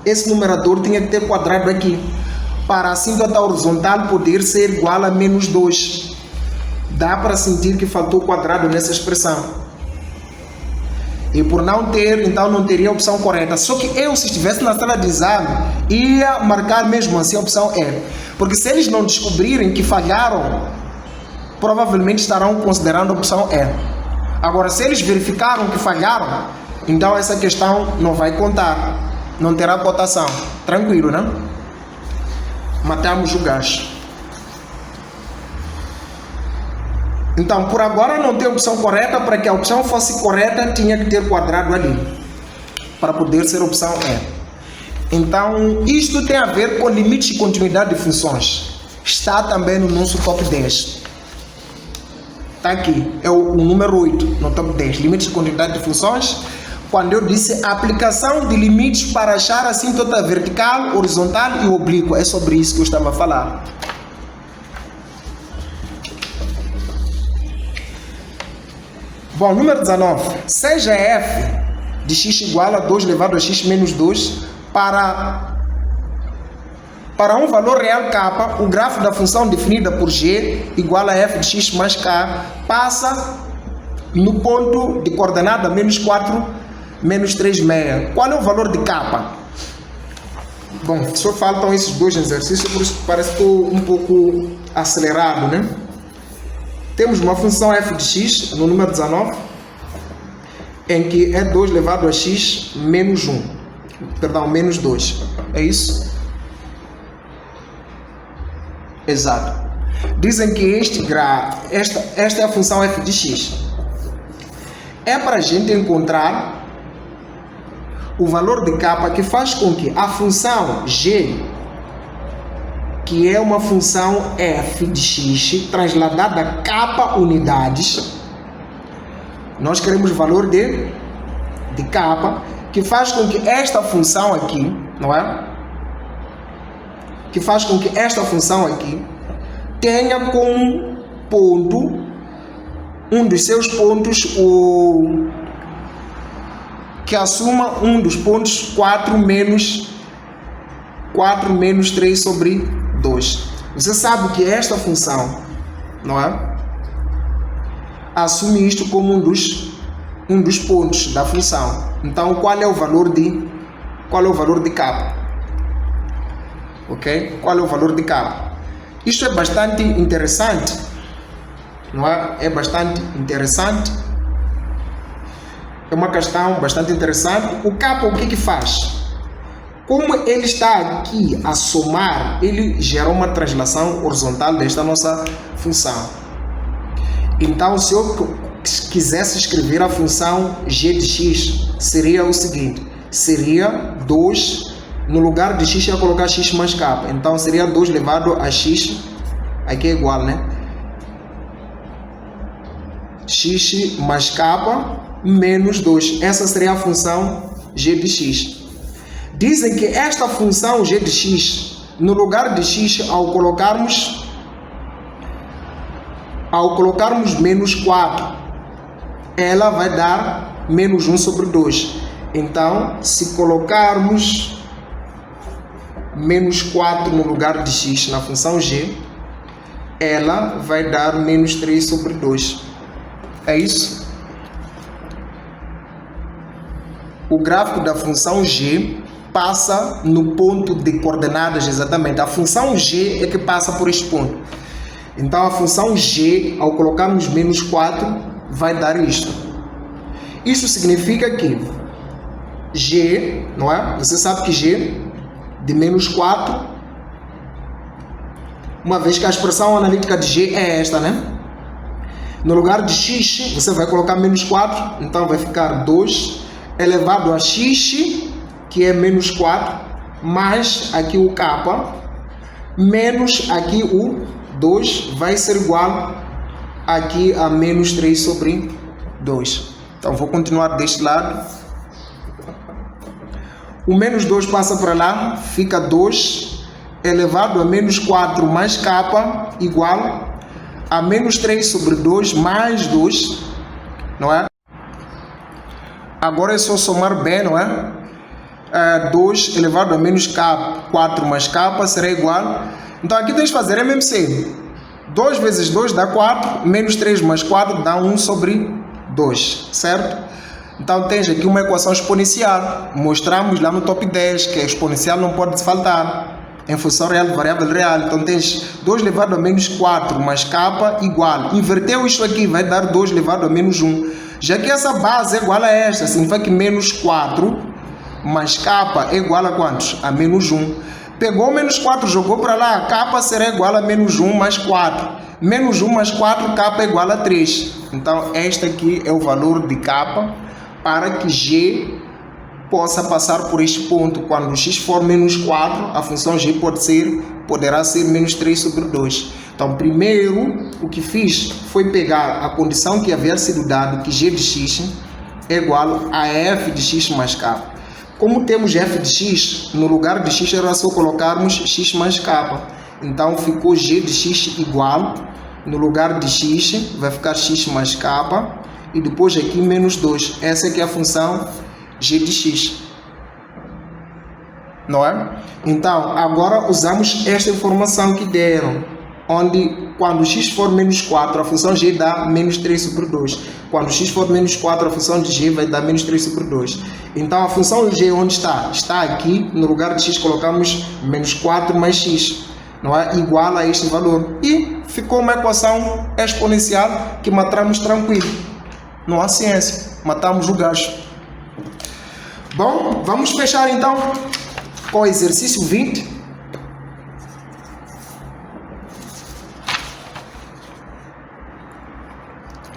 Esse numerador tinha que ter quadrado aqui. Para a assíntota horizontal poder ser igual a menos 2. Dá para sentir que faltou quadrado nessa expressão. E por não ter, então não teria a opção correta. Só que eu, se estivesse na sala de exame, ia marcar mesmo assim a opção E. Porque se eles não descobrirem que falharam, provavelmente estarão considerando a opção E. Agora, se eles verificaram que falharam, então essa questão não vai contar. Não terá cotação. Tranquilo, né? Matamos o gajo. Então, por agora não tem opção correta. Para que a opção fosse correta, tinha que ter quadrado ali, para poder ser opção E. Então, isto tem a ver com limites de continuidade de funções. Está também no nosso top 10. Está aqui, é o número 8 no top 10. Limites de continuidade de funções. quando eu disse aplicação de limites para achar a assíntota vertical, horizontal e oblíqua. É sobre isso que eu estava a falar. Bom, número 19. Seja f de x igual a 2 elevado a x menos 2 para um valor real k, o gráfico da função definida por g igual a f de x mais k passa no ponto de coordenada menos 4, menos 3 meia. Qual é o valor de k? Bom, só faltam esses dois exercícios, por isso parece que estou um pouco acelerado, né? Temos uma função f de x, no número 19, em que é 2 elevado a x menos 1. Perdão, menos 2. É isso? Exato. Dizem que esta é a função f de x. É para a gente encontrar o valor de k que faz com que a função g, que é uma função f de x trasladada a k unidades, nós queremos o valor de k, que faz com que esta função aqui, não é? Que faz com que esta função aqui tenha como ponto, um dos seus pontos, que assuma um dos pontos 4 menos 3 sobre 2. Você sabe que esta função, não é? Assume isto como um dos pontos da função. Então, qual é o valor de k? Ok? Qual é o valor de k? Isto é bastante interessante, não é? É bastante interessante. É uma questão bastante interessante. O k, o que faz? Como ele está aqui a somar, ele gera uma translação horizontal desta nossa função. Então, se eu quisesse escrever a função g de x, seria o seguinte: seria 2, no lugar de x, ia colocar x mais k. Então, seria 2 elevado a x, aqui é igual, né? X mais k menos 2. Essa seria a função g de x. Dizem que esta função g de x, no lugar de x, ao colocarmos menos 4, ela vai dar menos 1 sobre 2. Então, se colocarmos menos 4 no lugar de x na função g, ela vai dar menos 3 sobre 2. É isso? O gráfico da função g passa no ponto de coordenadas, exatamente. A função g é que passa por este ponto. Então, a função g, ao colocarmos menos 4, vai dar isto. Isso significa que g, não é? Você sabe que g de menos 4, uma vez que a expressão analítica de g é esta, né? No lugar de x, você vai colocar menos 4, então vai ficar 2 elevado a x, que é menos 4, mais aqui o k, menos aqui o 2, vai ser igual aqui a menos 3 sobre 2. Então, vou continuar deste lado. O menos 2 passa para lá, fica 2 elevado a menos 4 mais k igual a menos 3 sobre 2 mais 2, não é? Agora é só somar bem, não é? 2 elevado a menos k, 4 mais k será igual. Então aqui tens que fazer MMC. 2 vezes 2 dá 4, menos 3 mais 4 dá 1 sobre 2, certo? Então tens aqui uma equação exponencial. Mostramos lá no top 10 que a exponencial não pode faltar em função real de variável real. Então tens 2 elevado a menos 4 mais k igual. Inverteu isto aqui, vai dar 2 elevado a menos 1. Já que essa base é igual a esta, significa que menos 4 mais k é igual a quantos? A menos 1. Pegou menos 4, jogou para lá, k será igual a menos 1 mais 4. Menos 1 mais 4, k é igual a 3. Então, este aqui é o valor de k para que g possa passar por este ponto. Quando x for menos 4, a função g poderá ser menos 3 sobre 2. Então, primeiro, o que fiz foi pegar a condição que havia sido dado, que g de x é igual a f de x mais k. Como temos f de x, no lugar de x era só colocarmos x mais k. Então ficou g de x igual, no lugar de x vai ficar x mais k, e depois aqui menos 2. Essa aqui é a função g de x. Não é? Então, agora usamos esta informação que deram, onde quando x for menos 4, a função g dá menos 3 sobre 2. Quando x for menos 4, a função de g vai dar menos 3 sobre 2. Então, a função g onde está? Está aqui, no lugar de x colocamos menos 4 mais x, não é? Igual a este valor. E ficou uma equação exponencial que matamos tranquilo. Não há ciência, matamos o gajo. Bom, vamos fechar então com o exercício 20.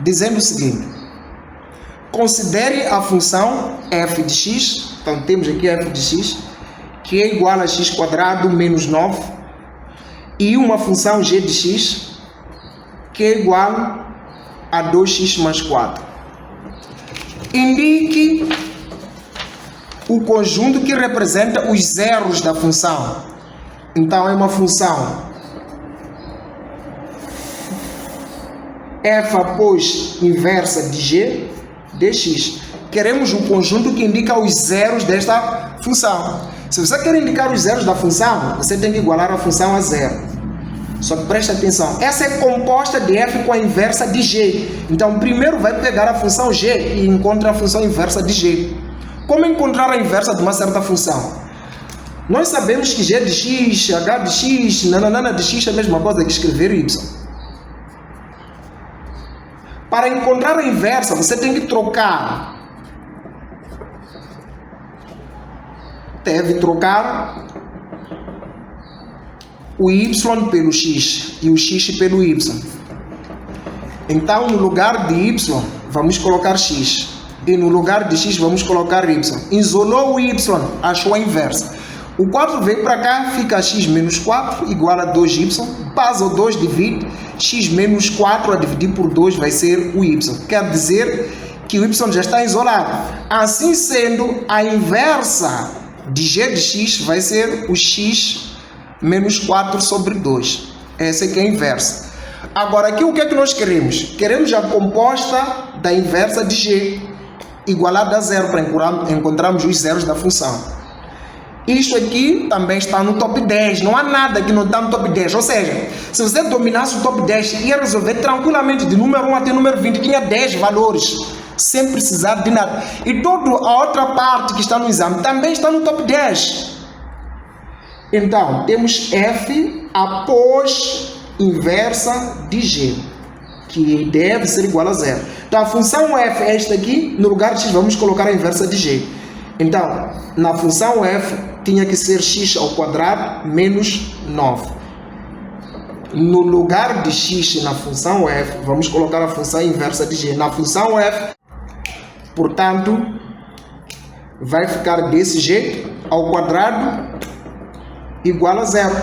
Dizendo o seguinte: considere a função f de x, então temos aqui f de x, que é igual a x quadrado menos 9, e uma função g de x, que é igual a 2x mais 4. Indique o conjunto que representa os zeros da função. Então é uma função f após inversa de g dx. Queremos um conjunto que indica os zeros desta função. Se você quer indicar os zeros da função, você tem que igualar a função a zero. Só que preste atenção, essa é composta de f com a inversa de g. Então primeiro vai pegar a função g e encontra a função inversa de g. Como encontrar a inversa de uma certa função? Nós sabemos que g de x, h de x, nananana de x é a mesma coisa que escrever y. Para encontrar a inversa, você tem que trocar. Deve trocar o y pelo x e o x pelo y. Então, no lugar de y, vamos colocar x. E no lugar de x, vamos colocar y. Isolou o y, achou a inversa. O 4 veio para cá, fica x menos 4 igual a 2y. Passa o 2, divide. X menos 4 a dividir por 2 vai ser o y. Quer dizer que o y já está isolado. Assim sendo, a inversa de g de x vai ser o x menos 4 sobre 2. Essa aqui é a inversa. Agora, aqui o que é que nós queremos? Queremos a composta da inversa de g, igualada a zero, para encontrarmos os zeros da função. Isto aqui também está no top 10. Não há nada que não está no top 10. Ou seja, se você dominasse o top 10, ia resolver tranquilamente de número 1 até número 20. Tinha 10 valores, sem precisar de nada. E toda a outra parte que está no exame também está no top 10. Então, temos f após inversa de g, que deve ser igual a zero. Então, a função f é esta aqui. No lugar de x, vamos colocar a inversa de g. Então, na função f, tinha que ser x ao quadrado menos 9. No lugar de x na função f, vamos colocar a função inversa de g. Na função f, portanto, vai ficar desse jeito, ao quadrado igual a zero.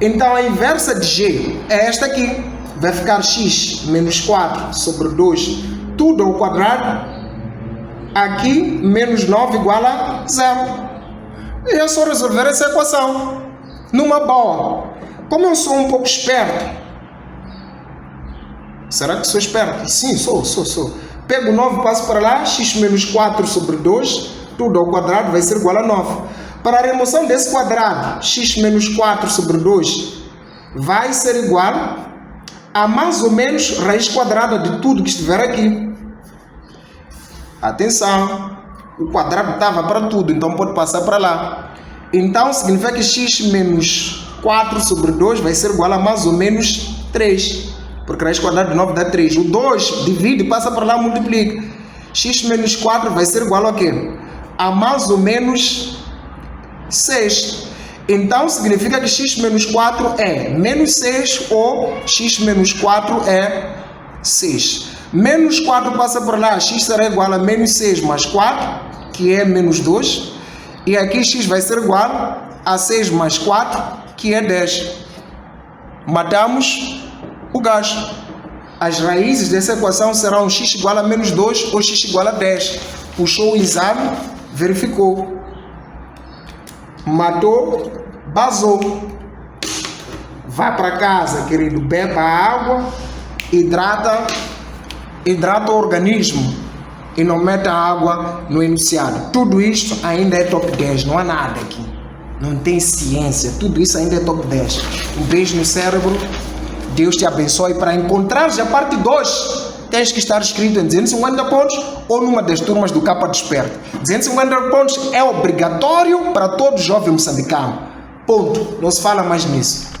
Então, a inversa de g é esta aqui. Vai ficar x menos 4 sobre 2, tudo ao quadrado. Aqui, menos 9 igual a zero. E é só resolver essa equação. Numa boa. Como eu sou um pouco esperto. Será que sou esperto? Sim, sou. Pego 9, passo para lá. X menos 4 sobre 2. Tudo ao quadrado vai ser igual a 9. Para a remoção desse quadrado, x menos 4 sobre 2 vai ser igual a mais ou menos raiz quadrada de tudo que estiver aqui. Atenção, o quadrado estava para tudo, então pode passar para lá. Então significa que x menos 4 sobre 2 vai ser igual a mais ou menos 3. Porque raiz quadrada de 9 dá 3. O 2 divide, passa para lá, multiplica. X menos 4 vai ser igual a quê? A mais ou menos 6. Então significa que x menos 4 é menos 6 ou x menos 4 é 6. Menos 4 passa por lá, x será igual a menos 6 mais 4, que é menos 2. E aqui x vai ser igual a 6 mais 4, que é 10. Matamos o gajo. As raízes dessa equação serão x igual a menos 2 ou x igual a 10. Puxou o exame, verificou. Matou, basou. Vá para casa, querido, beba água, hidrata o organismo e não meta água no enunciado. Tudo isto ainda é top 10, não há nada aqui. Não tem ciência, tudo isso ainda é top 10. Um beijo no cérebro, Deus te abençoe. Para encontrares a parte 2, tens que estar inscrito em 250 pontos ou numa das turmas do Capa Desperto. 250 pontos é obrigatório para todo jovem moçambicano. Ponto. Não se fala mais nisso.